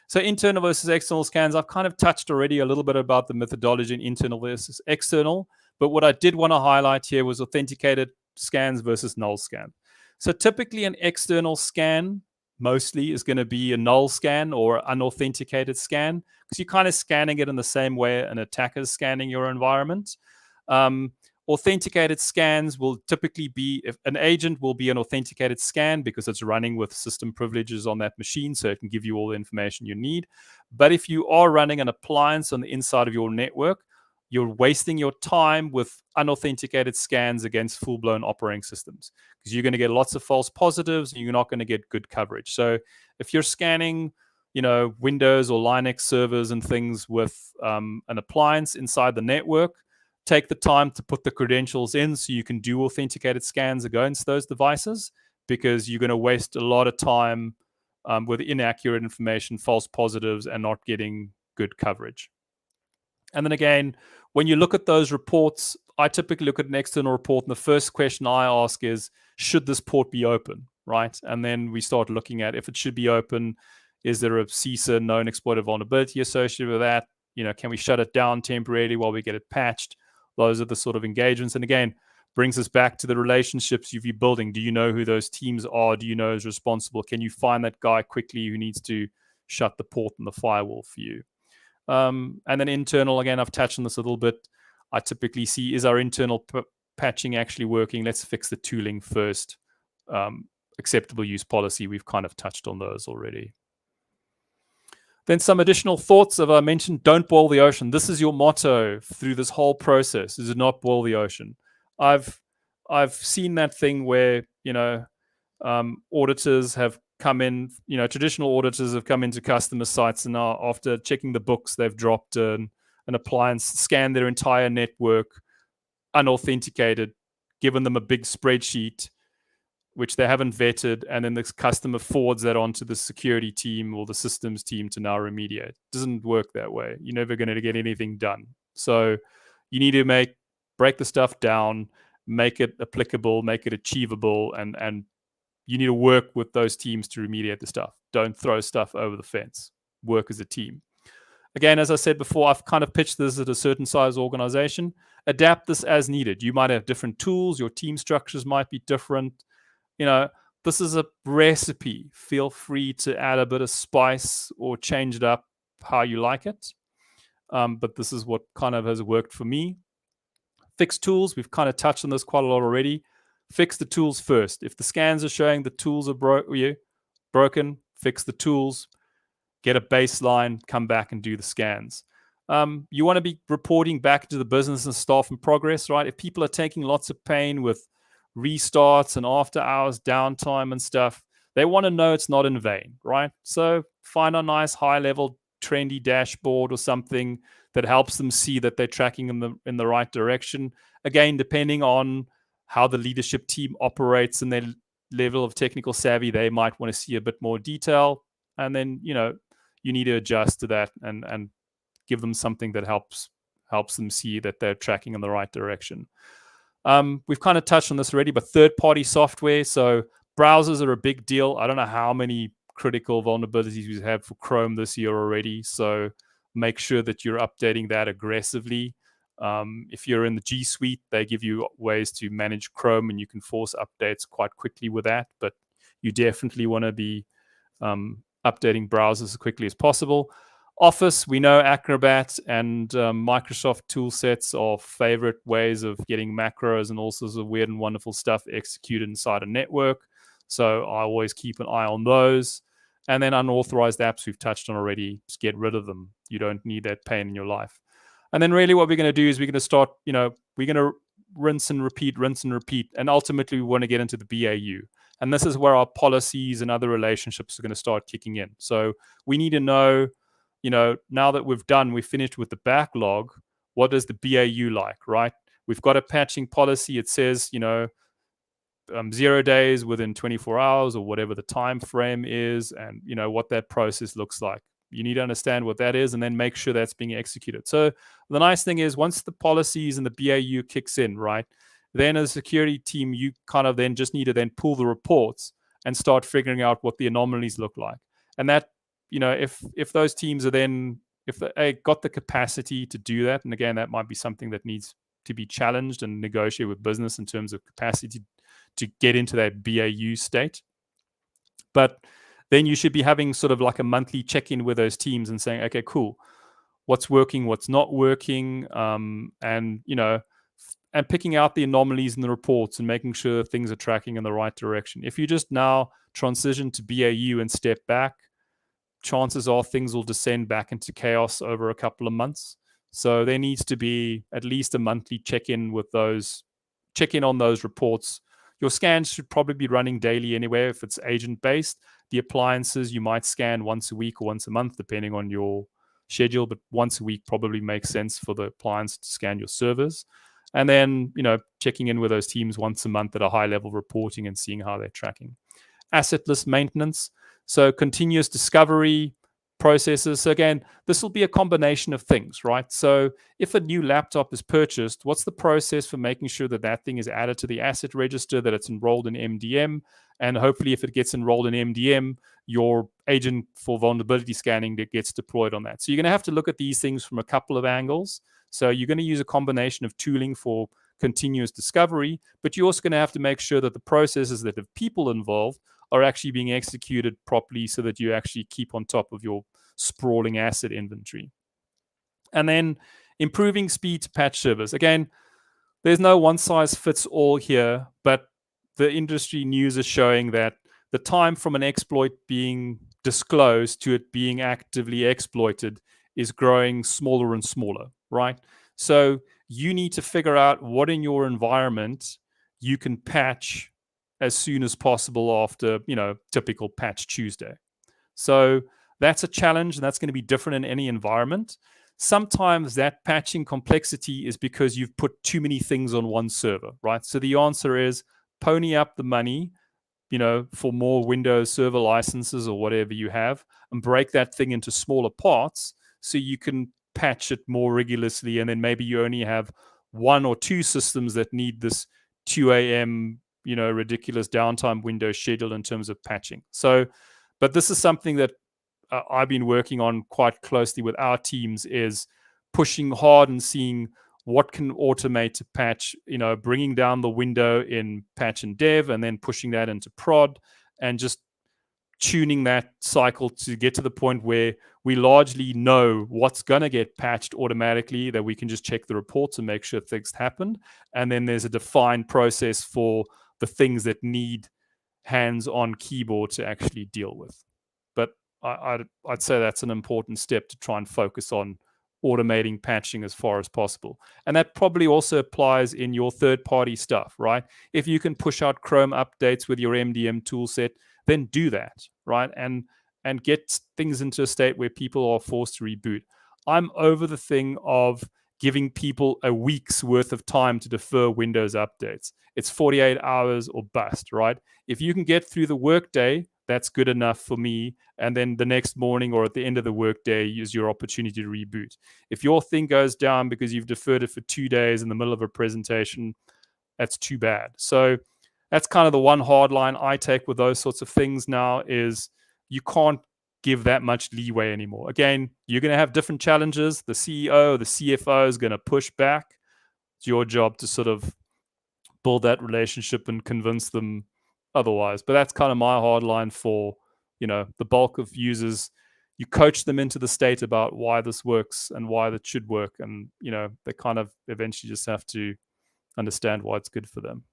so internal versus external scans, I've kind of touched already a little bit about the methodology in internal versus external. But what I did want to highlight here was authenticated scans versus null scan. So typically an external scan mostly is going to be a null scan or unauthenticated scan, because you're kind of scanning it in the same way an attacker is scanning your environment. Authenticated scans will typically be, if an agent will be an authenticated scan because it's running with system privileges on that machine, so it can give you all the information you need. But if you are running an appliance on the inside of your network, you're wasting your time with unauthenticated scans against full-blown operating systems, because you're going to get lots of false positives and you're not going to get good coverage. So if you're scanning, Windows or Linux servers and things with an appliance inside the network, take the time to put the credentials in so you can do authenticated scans against those devices, because you're going to waste a lot of time with inaccurate information, false positives, and not getting good coverage. And then again, when you look at those reports, I typically look at an external report, and the first question I ask is, should this port be open, right? And then we start looking at, if it should be open, is there a CISA, known exploited vulnerability associated with that? Can we shut it down temporarily while we get it patched? Those are the sort of engagements. And again, brings us back to the relationships you've been building. Do you know who those teams are? Do you know who's responsible? Can you find that guy quickly who needs to shut the port and the firewall for you? And then internal, again, I've touched on this a little bit. I typically see, is our internal patching actually working? Let's fix the tooling first. Acceptable use policy, we've kind of touched on those already. Then some additional thoughts. As I mentioned, don't boil the ocean. This is your motto through this whole process, is to not boil the ocean. I've seen that thing where, auditors have come in, traditional auditors have come into customer sites, and now after checking the books, they've dropped an appliance, scanned their entire network, unauthenticated, given them a big spreadsheet, which they haven't vetted, and then the customer forwards that onto the security team or the systems team to now remediate. It doesn't work that way. You're never going to get anything done. So you need to break the stuff down, make it applicable, make it achievable, and you need to work with those teams to remediate the stuff. Don't throw stuff over the fence. Work as a team. Again, as I said before, I've kind of pitched this at a certain size organization. Adapt this as needed. You might have different tools. Your team structures might be different. This is a recipe. Feel free to add a bit of spice or change it up how you like it. But this is what kind of has worked for me. Fix tools. We've kind of touched on this quite a lot already. Fix the tools first. If the scans are showing the tools are broken, fix the tools. Get a baseline, come back and do the scans. You want to be reporting back to the business and staff in progress, right? If people are taking lots of pain with restarts and after hours downtime and stuff, they want to know it's not in vain, right? So find a nice high level trendy dashboard or something that helps them see that they're tracking in the right direction. Again, depending on how the leadership team operates and their level of technical savvy, they might want to see a bit more detail. And then, you need to adjust to that and give them something that helps them see that they're tracking in the right direction. We've kind of touched on this already, but third-party software. So browsers are a big deal. I don't know how many critical vulnerabilities we have for Chrome this year already. So make sure that you're updating that aggressively. If you're in the G Suite, they give you ways to manage Chrome, and you can force updates quite quickly with that. But you definitely want to be updating browsers as quickly as possible. Office, we know Acrobat and Microsoft tool sets are favorite ways of getting macros and all sorts of weird and wonderful stuff executed inside a network. So I always keep an eye on those. And then unauthorized apps we've touched on already, just get rid of them. You don't need that pain in your life. And then really what we're going to do is we're going to start, we're going to rinse and repeat. And ultimately we want to get into the BAU. And this is where our policies and other relationships are going to start kicking in. So we need to know, now that we've finished with the backlog, what is the BAU like, right? We've got a patching policy. It says, 0 days within 24 hours or whatever the time frame is, and, what that process looks like. You need to understand what that is and then make sure that's being executed. So the nice thing is once the policies and the BAU kicks in, right, then as a security team, you kind of then just need to then pull the reports and start figuring out what the anomalies look like. And that, if those teams are then, if they got the capacity to do that, and again, that might be something that needs to be challenged and negotiate with business in terms of capacity to get into that BAU state. But then you should be having sort of like a monthly check-in with those teams and saying, okay, cool, what's working, what's not working, and picking out the anomalies in the reports and making sure things are tracking in the right direction. If you just now transition to BAU and step back, chances are things will descend back into chaos over a couple of months. So there needs to be at least a monthly check-in on those reports. Your scans should probably be running daily anyway if it's agent-based. The appliances you might scan once a week or once a month, depending on your schedule, but once a week probably makes sense for the appliance to scan your servers. And then, checking in with those teams once a month at a high level reporting and seeing how they're tracking. Asset list maintenance. So continuous discovery processes. So again, this will be a combination of things, right? So if a new laptop is purchased, what's the process for making sure that that thing is added to the asset register, that it's enrolled in MDM? And hopefully if it gets enrolled in MDM, your agent for vulnerability scanning that gets deployed on that. So you're going to have to look at these things from a couple of angles. So you're going to use a combination of tooling for continuous discovery, but you're also going to have to make sure that the processes that have people involved are actually being executed properly so that you actually keep on top of your sprawling asset inventory. And then improving speed to patch service. Again, there's no one size fits all here, but the industry news is showing that the time from an exploit being disclosed to it being actively exploited is growing smaller and smaller, right? So you need to figure out what in your environment you can patch as soon as possible after, typical patch Tuesday. So that's a challenge, and that's going to be different in any environment. Sometimes that patching complexity is because you've put too many things on one server, right? So the answer is pony up the money, for more Windows server licenses or whatever you have, and break that thing into smaller parts so you can patch it more rigorously. And then maybe you only have one or two systems that need this 2 a.m., ridiculous downtime window schedule in terms of patching. So, but this is something that I've been working on quite closely with our teams, is pushing hard and seeing what can automate to patch, bringing down the window in patch and dev and then pushing that into prod and just tuning that cycle to get to the point where we largely know what's going to get patched automatically, that we can just check the reports and make sure things happen. And then there's a defined process for the things that need hands-on keyboard to actually deal with. But I'd say that's an important step to try and focus on automating patching as far as possible. And that probably also applies in your third-party stuff, right? If you can push out Chrome updates with your MDM toolset, then do that, right? And get things into a state where people are forced to reboot. I'm over the thing of giving people a week's worth of time to defer Windows updates. It's 48 hours or bust, right? If you can get through the workday, that's good enough for me. And then the next morning or at the end of the workday is your opportunity to reboot. If your thing goes down because you've deferred it for 2 days in the middle of a presentation, that's too bad. So that's kind of the one hard line I take with those sorts of things now, is you can't give that much leeway anymore. Again, you're going to have different challenges. The CEO, the CFO is going to push back. It's your job to sort of build that relationship and convince them otherwise. But that's kind of my hard line for, the bulk of users. You coach them into the state about why this works and why that should work. And, they kind of eventually just have to understand why it's good for them.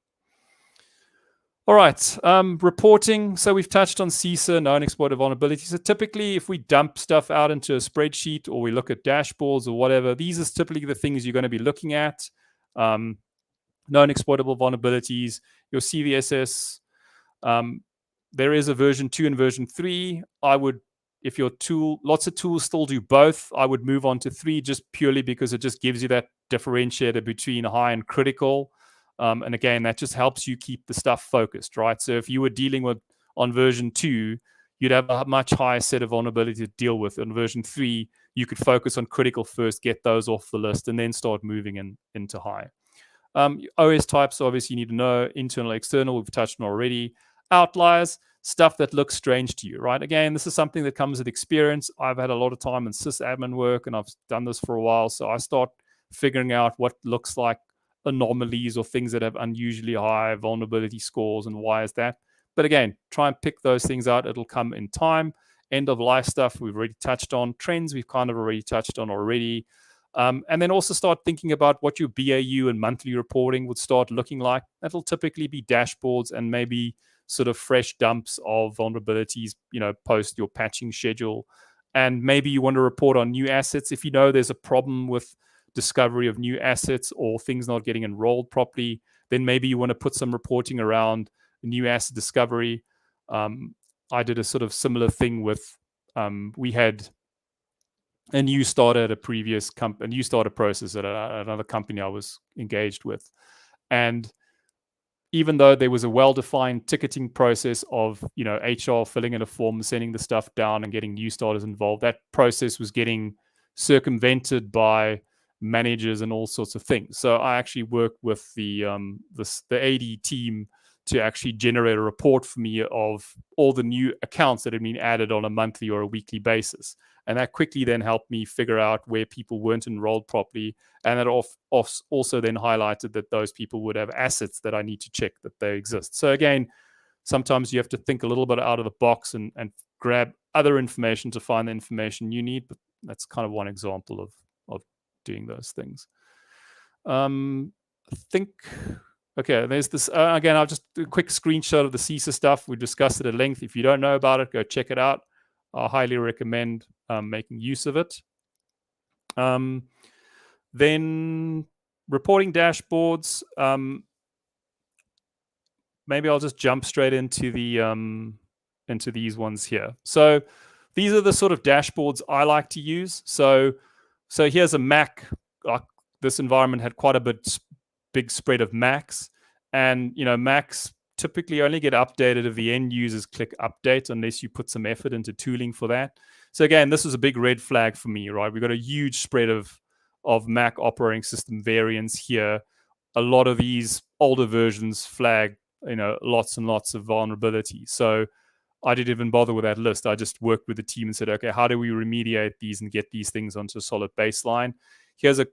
All right, reporting. So we've touched on CISA, known exploited vulnerabilities. So typically, if we dump stuff out into a spreadsheet or we look at dashboards or whatever, these are typically the things you're going to be looking at. Known exploitable vulnerabilities, your CVSS. There is a version 2 and version 3. I would, if your tool, lots of tools still do both, I would move on to 3 just purely because it just gives you that differentiator between high and critical. And again, that just helps you keep the stuff focused, right? So if you were dealing with on version 2, you'd have a much higher set of vulnerability to deal with. On version 3, you could focus on critical first, get those off the list, and then start moving into high. OS types, obviously, you need to know internal, external. We've touched on already. Outliers. stuff that looks strange to you, right? Again, this is something that comes with experience. I've had a lot of time in sysadmin work, and I've done this for a while. So I start figuring out what looks like anomalies or things that have unusually high vulnerability scores, and why is that? But again, try and pick those things out. It'll come in time. End of life stuff we've already touched on. Trends we've kind of already touched on already. And then also start thinking about what your BAU and monthly reporting would start looking like. That'll typically be dashboards and maybe sort of fresh dumps of vulnerabilities, post your patching schedule. And maybe you want to report on new assets. If you know there's a problem with discovery of new assets or things not getting enrolled properly, then maybe you want to put some reporting around new asset discovery. I did a sort of similar thing with, we had a new starter at a new starter process at another company I was engaged with. And even though there was a well-defined ticketing process of, HR filling in a form, sending the stuff down and getting new starters involved, that process was getting circumvented by managers and all sorts of things. So I actually worked with the AD team to actually generate a report for me of all the new accounts that had been added on a monthly or a weekly basis. And that quickly then helped me figure out where people weren't enrolled properly. And it also then highlighted that those people would have assets that I need to check that they exist. So again, sometimes you have to think a little bit out of the box and grab other information to find the information you need. But that's kind of one example of doing those things. I think, okay, there's this, again, I'll just do a quick screenshot of the CISA stuff. We discussed it at length. If you don't know about it, go check it out. I highly recommend making use of it. Then reporting dashboards. Maybe I'll just jump straight into these ones here. So these are the sort of dashboards I like to use. So here's a Mac. This environment had quite a big spread of Macs, and Macs typically only get updated if the end users click update, unless you put some effort into tooling for that. So again, this was a big red flag for me, right? We've got a huge spread of Mac operating system variants here. A lot of these older versions flag, lots and lots of vulnerabilities. So I didn't even bother with that list. I just worked with the team and said, okay, how do we remediate these and get these things onto a solid baseline? Here's a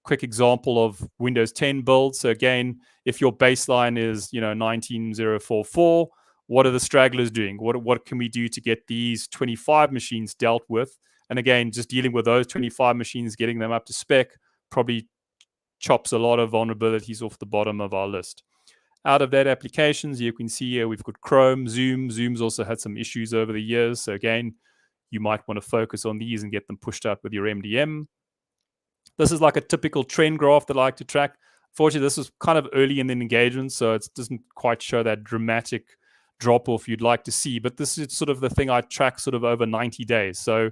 quick example of Windows 10 build. So again, if your baseline is 19044, what are the stragglers doing? What can we do to get these 25 machines dealt with? And again, just dealing with those 25 machines, getting them up to spec, probably chops a lot of vulnerabilities off the bottom of our list. Out of that applications, you can see here we've got Chrome, Zoom. Zoom's also had some issues over the years. So again, you might want to focus on these and get them pushed out with your MDM. This is like a typical trend graph that I like to track. Fortunately, this was kind of early in the engagement, so it doesn't quite show that dramatic drop-off you'd like to see. But this is sort of the thing I track sort of over 90 days. So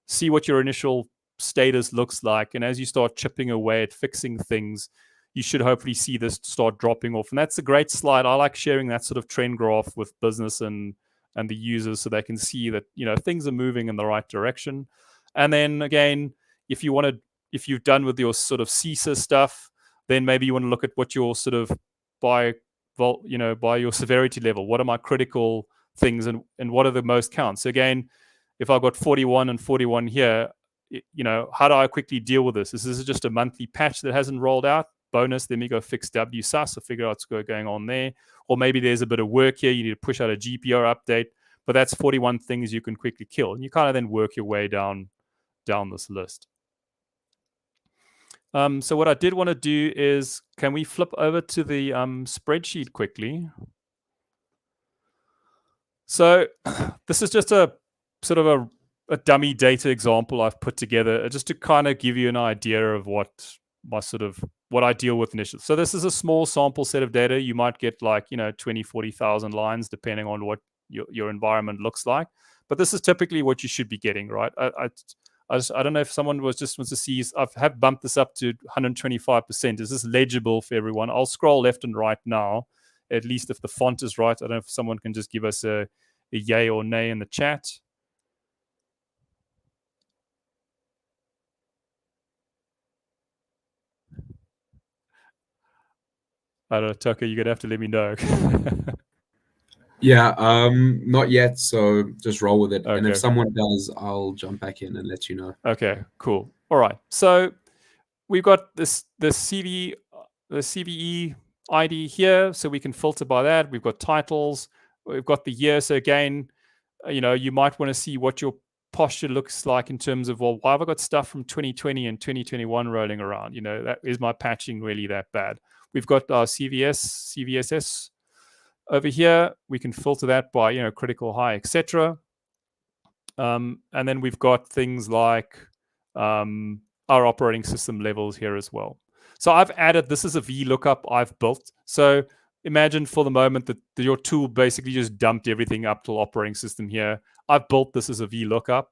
see what your initial status looks like. And as you start chipping away at fixing things, you should hopefully see this start dropping off. And that's a great slide. I like sharing that sort of trend graph with business and the users so they can see that things are moving in the right direction. And then again, if you've done with your sort of CISA stuff, then maybe you want to look at what your sort of by your severity level. What are my critical things and what are the most counts? So again, if I've got 41 and 41 here, how do I quickly deal with this? Is this just a monthly patch that hasn't rolled out? Bonus, let me go fix WSUS or figure out what's going on there. Or maybe there's a bit of work here. You need to push out a GPR update, but that's 41 things you can quickly kill. And you kind of then work your way down this list. So what I did want to do is, can we flip over to the spreadsheet quickly? So this is just a sort of a dummy data example I've put together just to kind of give you an idea of what I deal with initially. So this is a small sample set of data. You might get like 20, 40,000 lines depending on what your environment looks like. But this is typically what you should be getting, right? I don't know if someone wants to see. I have bumped this up to 125%. Is this legible for everyone? I'll scroll left and right now, at least if the font is right. I don't know if someone can just give us a yay or nay in the chat. I don't know, Tucker, you're going to have to let me know. Yeah, not yet. So just roll with it. And if Okay. someone does, I'll jump back in and let you know. Okay, cool. All right. So we've got the CVE ID here, so we can filter by that. We've got titles. We've got the year. So again, you might want to see what your posture looks like in terms of, well, why have I got stuff from 2020 and 2021 rolling around? That is my patching really that bad? We've got our CVSS over here. We can filter that by, critical high, etc. And then we've got things like our operating system levels here as well. So I've added, this is a VLOOKUP I've built. So imagine for the moment that your tool basically just dumped everything up to operating system here. I've built this as a VLOOKUP.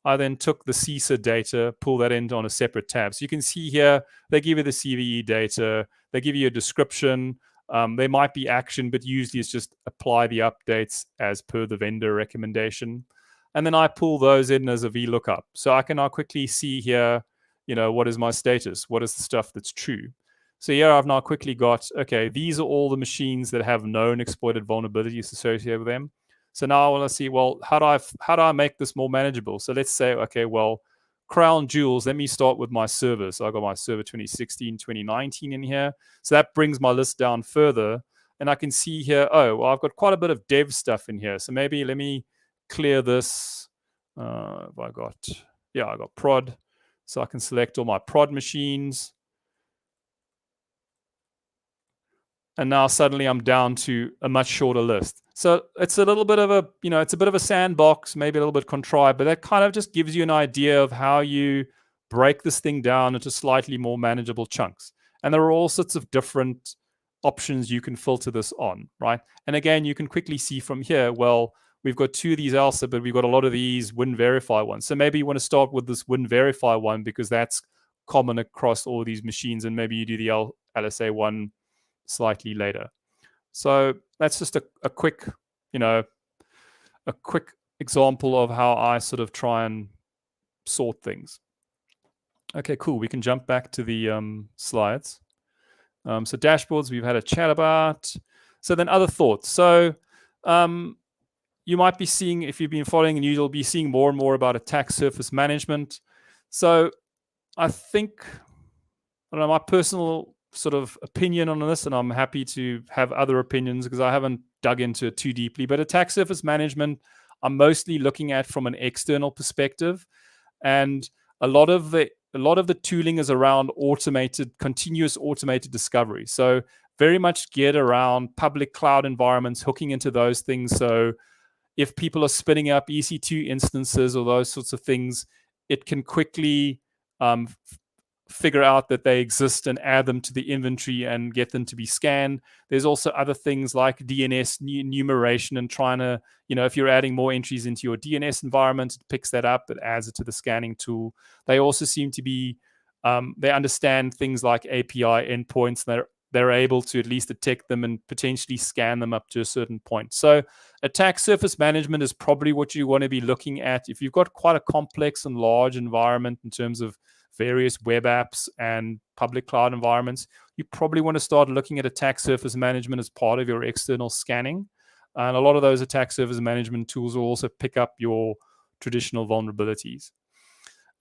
I then took the CISA data, pull that into on a separate tab. So you can see here, they give you the CVE data, they give you a description. There might be action, but usually it's just apply the updates as per the vendor recommendation. And then I pull those in as a VLOOKUP. So I can now quickly see here, what is my status? What is the stuff that's true? So here I've now quickly got, okay, these are all the machines that have known exploited vulnerabilities associated with them. So now I want to see, well, how do I make this more manageable? So let's say, okay, well, crown jewels, let me start with my server. So I got my server 2016, 2019 in here. So that brings my list down further. And I can see here, oh, well, I've got quite a bit of dev stuff in here. So maybe let me clear this. I got prod. So I can select all my prod machines. And now suddenly I'm down to a much shorter list. So it's a little bit of it's a bit of a sandbox, maybe a little bit contrived, but that kind of just gives you an idea of how you break this thing down into slightly more manageable chunks. And there are all sorts of different options you can filter this on, right? And again, you can quickly see from here, well, we've got two of these ELSA, but we've got a lot of these win verify ones. So maybe you want to start with this win verify one because that's common across all these machines, and maybe you do the LSA one slightly later. So that's just a quick, a quick example of how I sort of try and sort things. Okay, cool. We can jump back to the slides. So dashboards, we've had a chat about. So then other thoughts. So you might be seeing, if you've been following, and you'll be seeing more and more about attack surface management. So I think, I don't know, my personal sort of opinion on this, and I'm happy to have other opinions because I haven't dug into it too deeply, but attack surface management, I'm mostly looking at from an external perspective. And a lot of the tooling is around continuous automated discovery. So very much geared around public cloud environments, hooking into those things. So if people are spinning up EC2 instances or those sorts of things, it can quickly figure out that they exist and add them to the inventory and get them to be scanned. There's also other things like DNS enumeration and trying to, if you're adding more entries into your DNS environment, it picks that up, it adds it to the scanning tool. They also seem to be, they understand things like API endpoints. They're able to at least detect them and potentially scan them up to a certain point. So attack surface management is probably what you want to be looking at. If you've got quite a complex and large environment in terms of various web apps and public cloud environments, you probably want to start looking at attack surface management as part of your external scanning. And a lot of those attack surface management tools will also pick up your traditional vulnerabilities.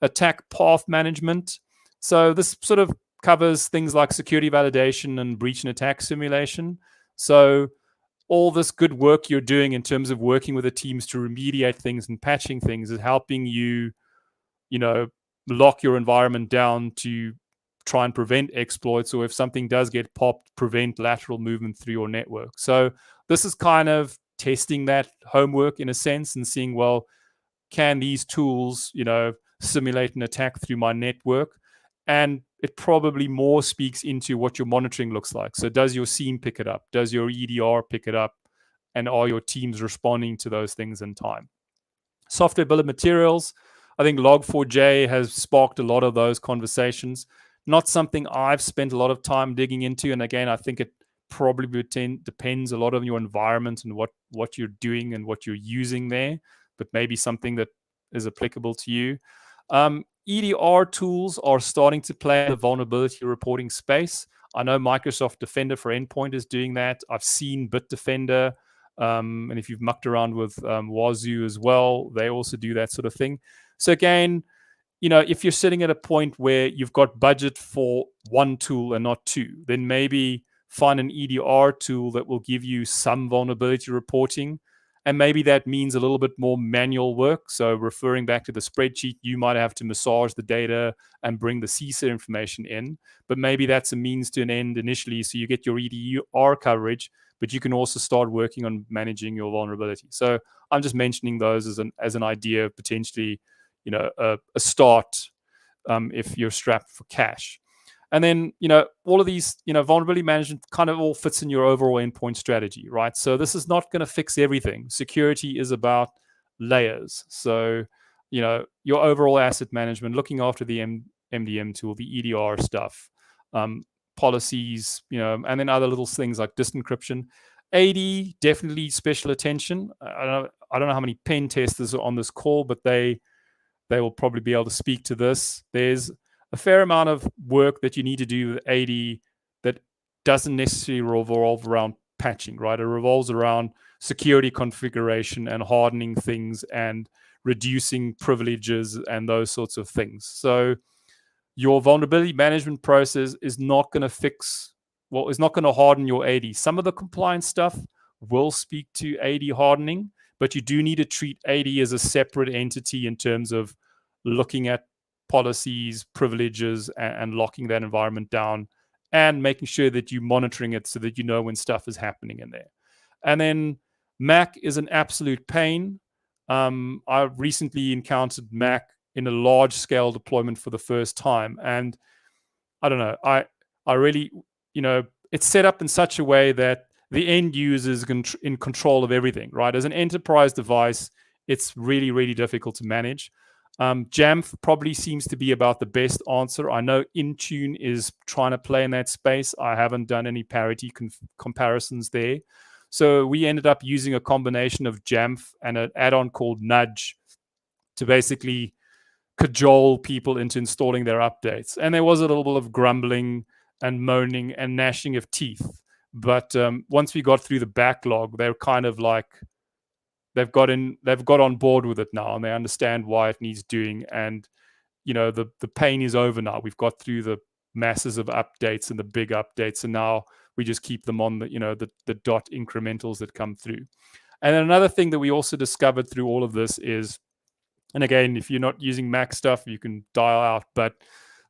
Attack path management. So this sort of covers things like security validation and breach and attack simulation. So all this good work you're doing in terms of working with the teams to remediate things and patching things is helping you, lock your environment down to try and prevent exploits, or if something does get popped, prevent lateral movement through your network. So this is kind of testing that homework in a sense and seeing, well, can these tools, simulate an attack through my network? And it probably more speaks into what your monitoring looks like. So does your SIEM pick it up? Does your EDR pick it up? And are your teams responding to those things in time? Software bill of materials. I think Log4j has sparked a lot of those conversations. Not something I've spent a lot of time digging into. And again, I think it probably depends a lot on your environment and what you're doing and what you're using there, but maybe something that is applicable to you. EDR tools are starting to play in the vulnerability reporting space. I know Microsoft Defender for Endpoint is doing that. I've seen Bitdefender And if you've mucked around with Wazoo as well, they also do that sort of thing. So again, if you're sitting at a point where you've got budget for one tool and not two, then maybe find an EDR tool that will give you some vulnerability reporting. And maybe that means a little bit more manual work. So referring back to the spreadsheet, you might have to massage the data and bring the CISA information in. But maybe that's a means to an end initially. So you get your EDR coverage, but you can also start working on managing your vulnerability. So I'm just mentioning those as an idea, potentially, a start if you're strapped for cash. And then, all of these, vulnerability management kind of all fits in your overall endpoint strategy, right? So this is not going to fix everything. Security is about layers. So, your overall asset management, looking after the MDM tool, the EDR stuff, policies, and then other little things like disk encryption. AD, definitely special attention. I don't know how many pen testers are on this call, but they will probably be able to speak to this. There's a fair amount of work that you need to do with AD that doesn't necessarily revolve around patching, right? It revolves around security configuration and hardening things and reducing privileges and those sorts of things. So your vulnerability management process is not going to is not going to harden your AD. Some of the compliance stuff will speak to AD hardening, but you do need to treat AD as a separate entity in terms of looking at policies, privileges, and locking that environment down and making sure that you're monitoring it so that you know when stuff is happening in there. And then Mac is an absolute pain. I recently encountered Mac in a large scale deployment for the first time. And I don't know, I really, it's set up in such a way that the end user is in control of everything, right? As an enterprise device, it's really, really difficult to manage. Jamf probably seems to be about the best answer. I know Intune is trying to play in that space. I haven't done any parity comparisons there. So we ended up using a combination of Jamf and an add-on called Nudge to basically cajole people into installing their updates. And there was a little bit of grumbling and moaning and gnashing of teeth. But once we got through the backlog, they're kind of like, they've got on board with it now, and they understand why it needs doing. And the pain is over now. We've got through the masses of updates and the big updates, and now we just keep them on the dot incrementals that come through. And then another thing that we also discovered through all of this is, and again, if you're not using Mac stuff, you can dial out, but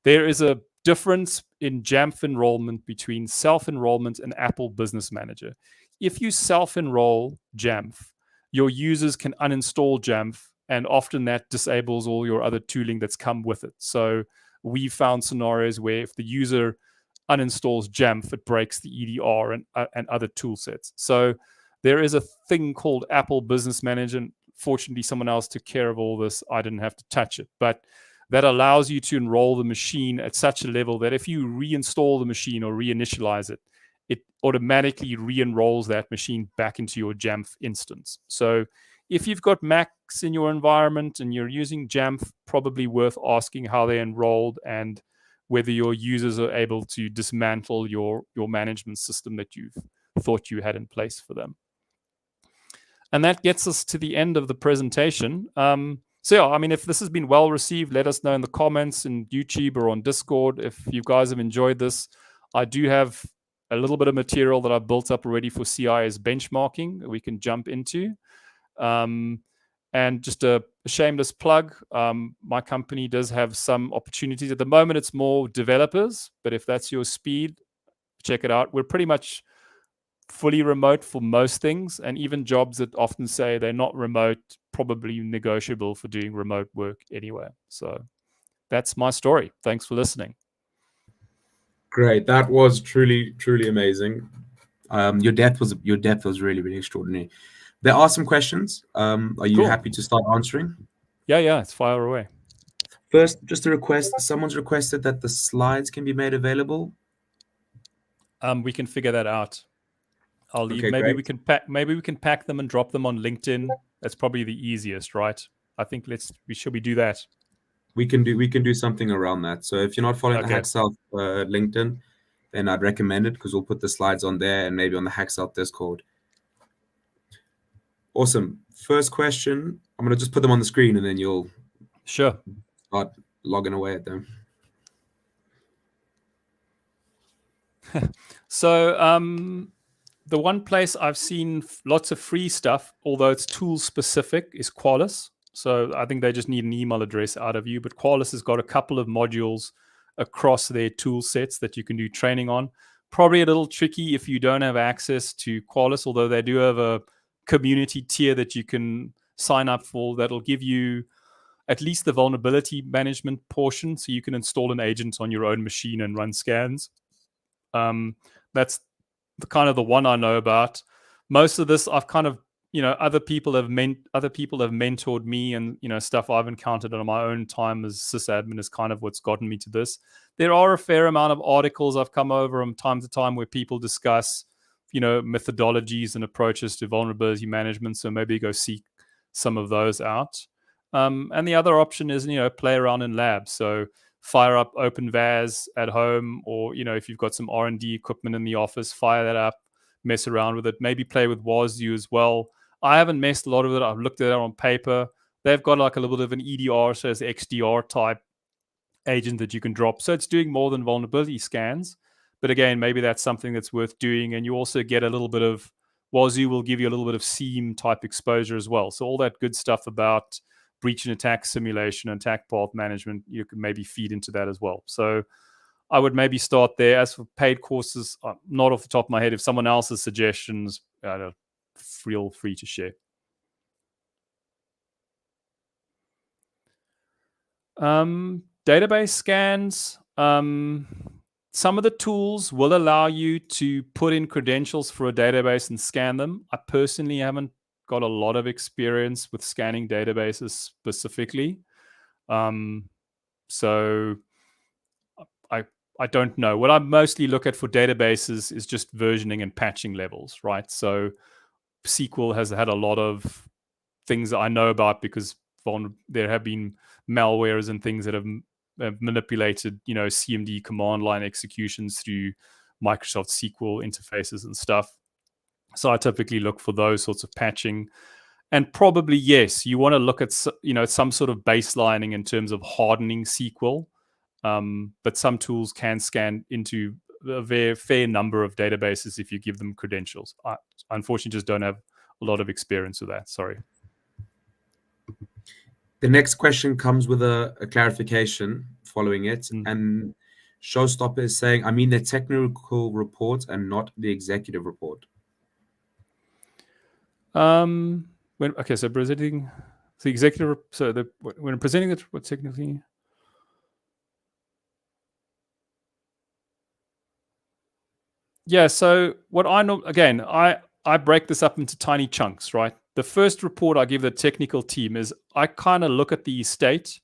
there is a difference in Jamf enrollment between self-enrollment and Apple Business Manager. If you self-enroll Jamf, your users can uninstall Jamf, and often that disables all your other tooling that's come with it. So we found scenarios where if the user uninstalls Jamf, it breaks the EDR and other tool sets. So there is a thing called Apple Business Manager. And fortunately, someone else took care of all this. I didn't have to touch it. But that allows you to enroll the machine at such a level that if you reinstall the machine or reinitialize it, it automatically re-enrolls that machine back into your Jamf instance. So if you've got Macs in your environment and you're using Jamf, probably worth asking how they enrolled and whether your users are able to dismantle your management system that you've thought you had in place for them. And that gets us to the end of the presentation. So yeah, I mean, if this has been well received, let us know in the comments in YouTube or on Discord. If you guys have enjoyed this, I do have a little bit of material that I've built up already for CI as benchmarking that we can jump into. And just a shameless plug, my company does have some opportunities. At the moment, it's more developers, but if that's your speed, check it out. We're pretty much fully remote for most things, and even jobs that often say they're not remote, probably negotiable for doing remote work anywhere. So that's my story. Thanks for listening. Great. That was truly, truly amazing. Your depth was really, really extraordinary. There are some questions. Are you happy to start answering? Yeah, it's fire away. First, just a request. Someone's requested that the slides can be made available. We can figure that out. I'll leave. Okay, maybe great. we can pack them and drop them on LinkedIn. That's probably the easiest, right? I think we do that. We can do something around that. So if you're not following the HackSouth LinkedIn, then I'd recommend it because we'll put the slides on there and maybe on the HackSouth Discord. Awesome. First question. I'm going to just put them on the screen and then you'll Sure. start logging away at them. So the one place I've seen lots of free stuff, although it's tool specific, is Qualys. So I think they just need an email address out of you. But Qualys has got a couple of modules across their tool sets that you can do training on. Probably a little tricky if you don't have access to Qualys, although they do have a community tier that you can sign up for that'll give you at least the vulnerability management portion, so you can install an agent on your own machine and run scans. That's the one I know about. Most of this I've kind of, other people have mentored me, and stuff I've encountered on my own time as sysadmin is kind of what's gotten me to this. There are a fair amount of articles I've come over from time to time where people discuss methodologies and approaches to vulnerability management, so maybe go seek some of those out. And the other option is play around in labs. So fire up OpenVAS at home, or if you've got some R&D equipment in the office, fire that up, mess around with it. Maybe play with WASU as well. I haven't messed a lot with it. I've looked at it on paper. They've got like a little bit of an EDR, so it's XDR type agent that you can drop. So it's doing more than vulnerability scans. But again, maybe that's something that's worth doing. And you also get a little bit of, WASU will give you a little bit of SIEM type exposure as well. So all that good stuff about breach and attack simulation and attack path management, you can maybe feed into that as well. So I would maybe start there. As for paid courses, not off the top of my head. If someone else has suggestions, feel free to share. Database scans. Some of the tools will allow you to put in credentials for a database and scan them. I personally haven't got a lot of experience with scanning databases specifically. So I don't know. What I mostly look at for databases is just versioning and patching levels, right? So SQL has had a lot of things that I know about because there have been malwares and things that have manipulated, CMD command line executions through Microsoft SQL interfaces and stuff. So I typically look for those sorts of patching. And probably, yes, you want to look at, some sort of baselining in terms of hardening SQL. But some tools can scan into a very fair number of databases if you give them credentials. I unfortunately just don't have a lot of experience with that. Sorry. The next question comes with a clarification following it. Mm. And Showstopper is saying, I mean the technical report and not the executive report. So presenting the executive, when presenting it, what technically? Yeah, so what I know, again, I break this up into tiny chunks, right? The first report I give the technical team is I kind of look at the estate.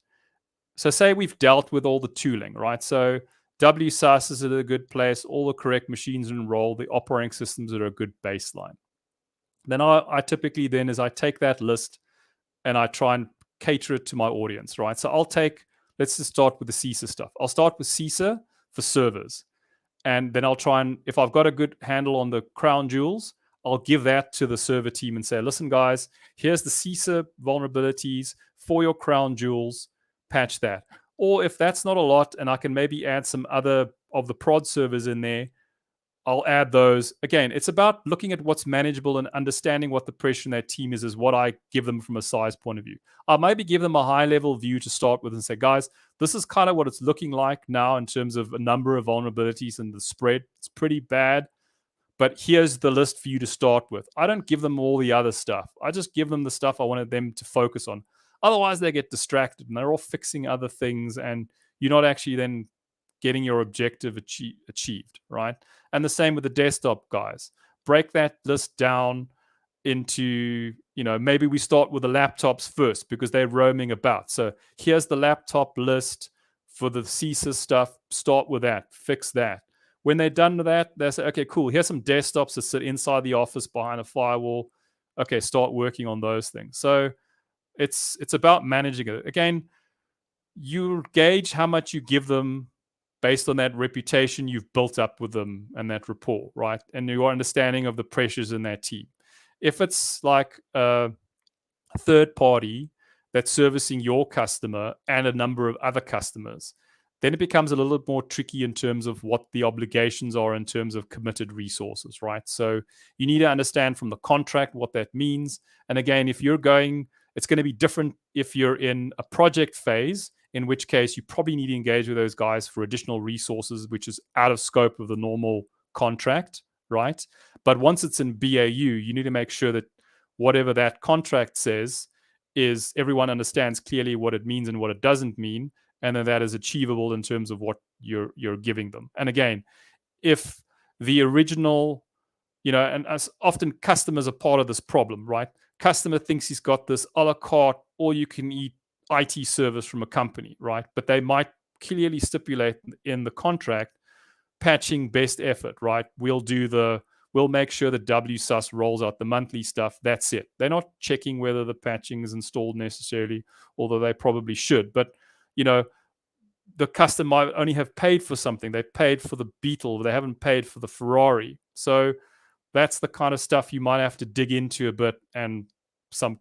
So say we've dealt with all the tooling, right? So WSAS is at a good place, all the correct machines enrolled, the operating systems are a good baseline. Then I typically then is I take that list and I try and cater it to my audience, right? So let's just start with the CISA stuff. I'll start with CISA for servers. And then I'll try and, if I've got a good handle on the crown jewels, I'll give that to the server team and say, listen, guys, here's the CISA vulnerabilities for your crown jewels, patch that. Or if that's not a lot and I can maybe add some other of the prod servers in there, I'll add those. Again, it's about looking at what's manageable and understanding what the pressure in their team is what I give them from a size point of view. I'll maybe give them a high-level view to start with and say, guys, this is kind of what it's looking like now in terms of a number of vulnerabilities and the spread. It's pretty bad, but here's the list for you to start with. I don't give them all the other stuff. I just give them the stuff I wanted them to focus on. Otherwise, they get distracted and they're all fixing other things, and you're not actually then getting your objective achieved, right? And the same with the desktop guys. Break that list down into, maybe we start with the laptops first because they're roaming about. So here's the laptop list for the CISA stuff. Start with that, fix that. When they're done with that, they say, okay, cool. Here's some desktops that sit inside the office behind a firewall. Okay, start working on those things. So it's about managing it. Again, you gauge how much you give them based on that reputation you've built up with them and that rapport, right? And your understanding of the pressures in that team. If it's like a third party that's servicing your customer and a number of other customers, then it becomes a little bit more tricky in terms of what the obligations are in terms of committed resources, right? So you need to understand from the contract what that means. And again, if you're going, it's going to be different if you're in a project phase, in which case you probably need to engage with those guys for additional resources, which is out of scope of the normal contract, right? But once it's in BAU, you need to make sure that whatever that contract says is everyone understands clearly what it means and what it doesn't mean, and then that is achievable in terms of what you're giving them. And again, if the original, and as often customers are part of this problem, right? Customer thinks he's got this a la carte, all you can eat IT service from a company, right? But they might clearly stipulate in the contract patching best effort, right? We'll make sure that WSUS rolls out the monthly stuff. That's it. They're not checking whether the patching is installed necessarily, although they probably should. But, the customer might only have paid for something. They paid for the Beetle. They haven't paid for the Ferrari. So that's the kind of stuff you might have to dig into a bit, and some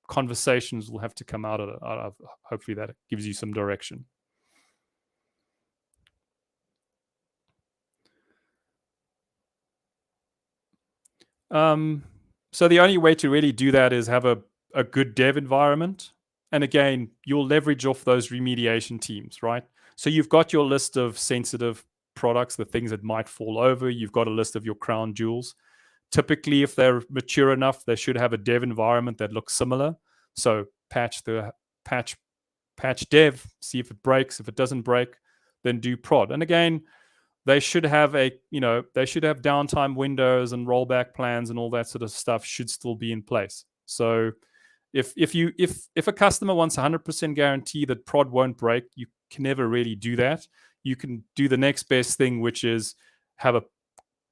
conversations will have to come out of. Hopefully that gives you some direction. So the only way to really do that is have a good dev environment. And again, you'll leverage off those remediation teams, right? So you've got your list of sensitive products, the things that might fall over. You've got a list of your crown jewels. Typically, if they're mature enough, they should have a dev environment that looks similar. So patch dev, see if it breaks. If it doesn't break, then do prod. And again, they should have downtime windows and rollback plans and all that sort of stuff should still be in place. So if a customer wants 100% guarantee that prod won't break, you can never really do that. You can do the next best thing, which is have a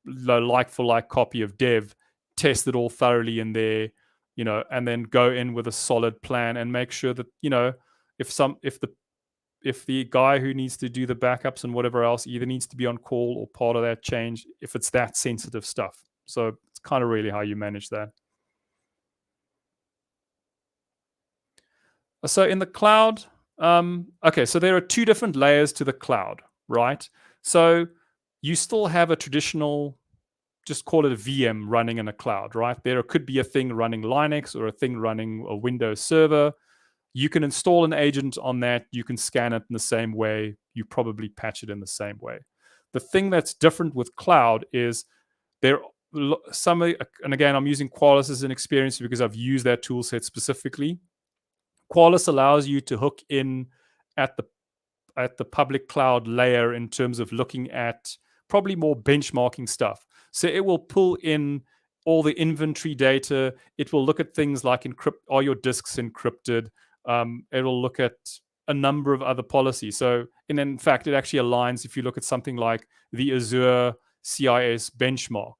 like for like copy of dev, test it all thoroughly in there, and then go in with a solid plan and make sure that, if the guy who needs to do the backups and whatever else either needs to be on call or part of that change, if it's that sensitive stuff. So it's kind of really how you manage that. So in the cloud, okay, so there are two different layers to the cloud, right? So you still have a traditional, just call it a VM running in a cloud, right? There could be a thing running Linux or a thing running a Windows server. You can install an agent on that. You can scan it in the same way. You probably patch it in the same way. The thing that's different with cloud is and again, I'm using Qualys as an experience because I've used that tool set specifically. Qualys allows you to hook in at the public cloud layer in terms of looking at probably more benchmarking stuff. So it will pull in all the inventory data. It will look at things like are your disks encrypted? It'll look at a number of other policies. So, and in fact, it actually aligns if you look at something like the Azure CIS benchmark.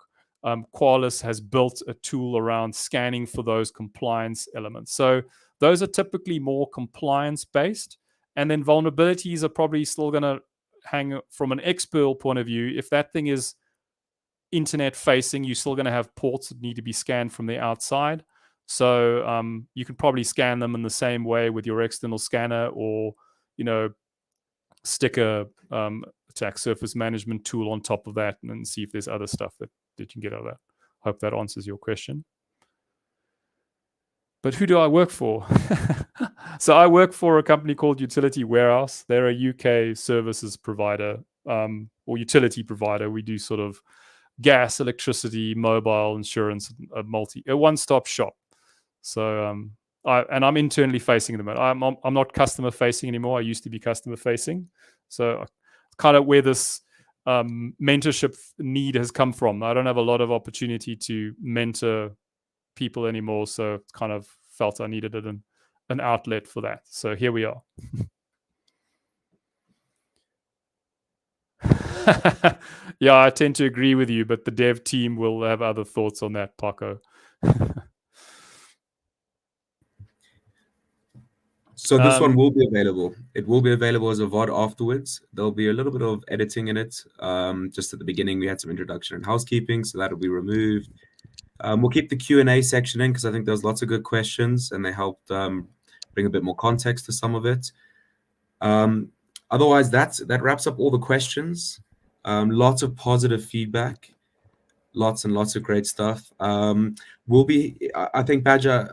Qualys has built a tool around scanning for those compliance elements. So those are typically more compliance-based. And then vulnerabilities are probably still going to hang from an Xperl point of view. If that thing is internet-facing, you're still going to have ports that need to be scanned from the outside. So you can probably scan them in the same way with your external scanner, or stick a attack surface management tool on top of that and see if there's other stuff that you can get out of that. Hope that answers your question. But who do I work for? So I work for a company called Utility Warehouse. They're a UK services provider, or utility provider. We do sort of gas, electricity, mobile, insurance, a one-stop shop. So I'm internally facing them. I'm not customer facing anymore. I used to be customer facing. So kind of where this mentorship need has come from. I don't have a lot of opportunity to mentor people anymore, so kind of felt I needed an outlet for that. So here we are. Yeah, I tend to agree with you, but the dev team will have other thoughts on that, Paco. So this one will be available. It will be available as a VOD afterwards. There'll be a little bit of editing in it. Just at the beginning, we had some introduction and housekeeping, so that'll be removed. We'll keep the Q&A section in because I think there's lots of good questions and they helped bring a bit more context to some of it. Otherwise, that wraps up all the questions. Lots of positive feedback, lots and lots of great stuff. I think, Badger,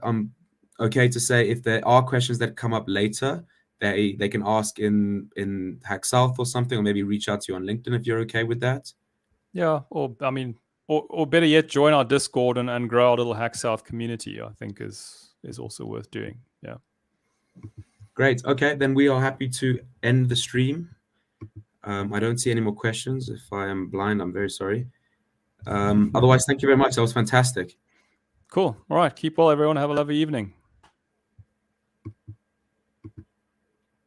okay to say if there are questions that come up later, they can ask in Hack South or something, or maybe reach out to you on LinkedIn if you're okay with that. Yeah, or I mean, or better yet, join our Discord and grow our little Hack South community. I think is also worth doing. Yeah. Great. Okay, then we are happy to end the stream. I don't see any more questions. If I am blind, I'm very sorry. Otherwise, thank you very much. That was fantastic. Cool. All right. Keep well, everyone. Have a lovely evening.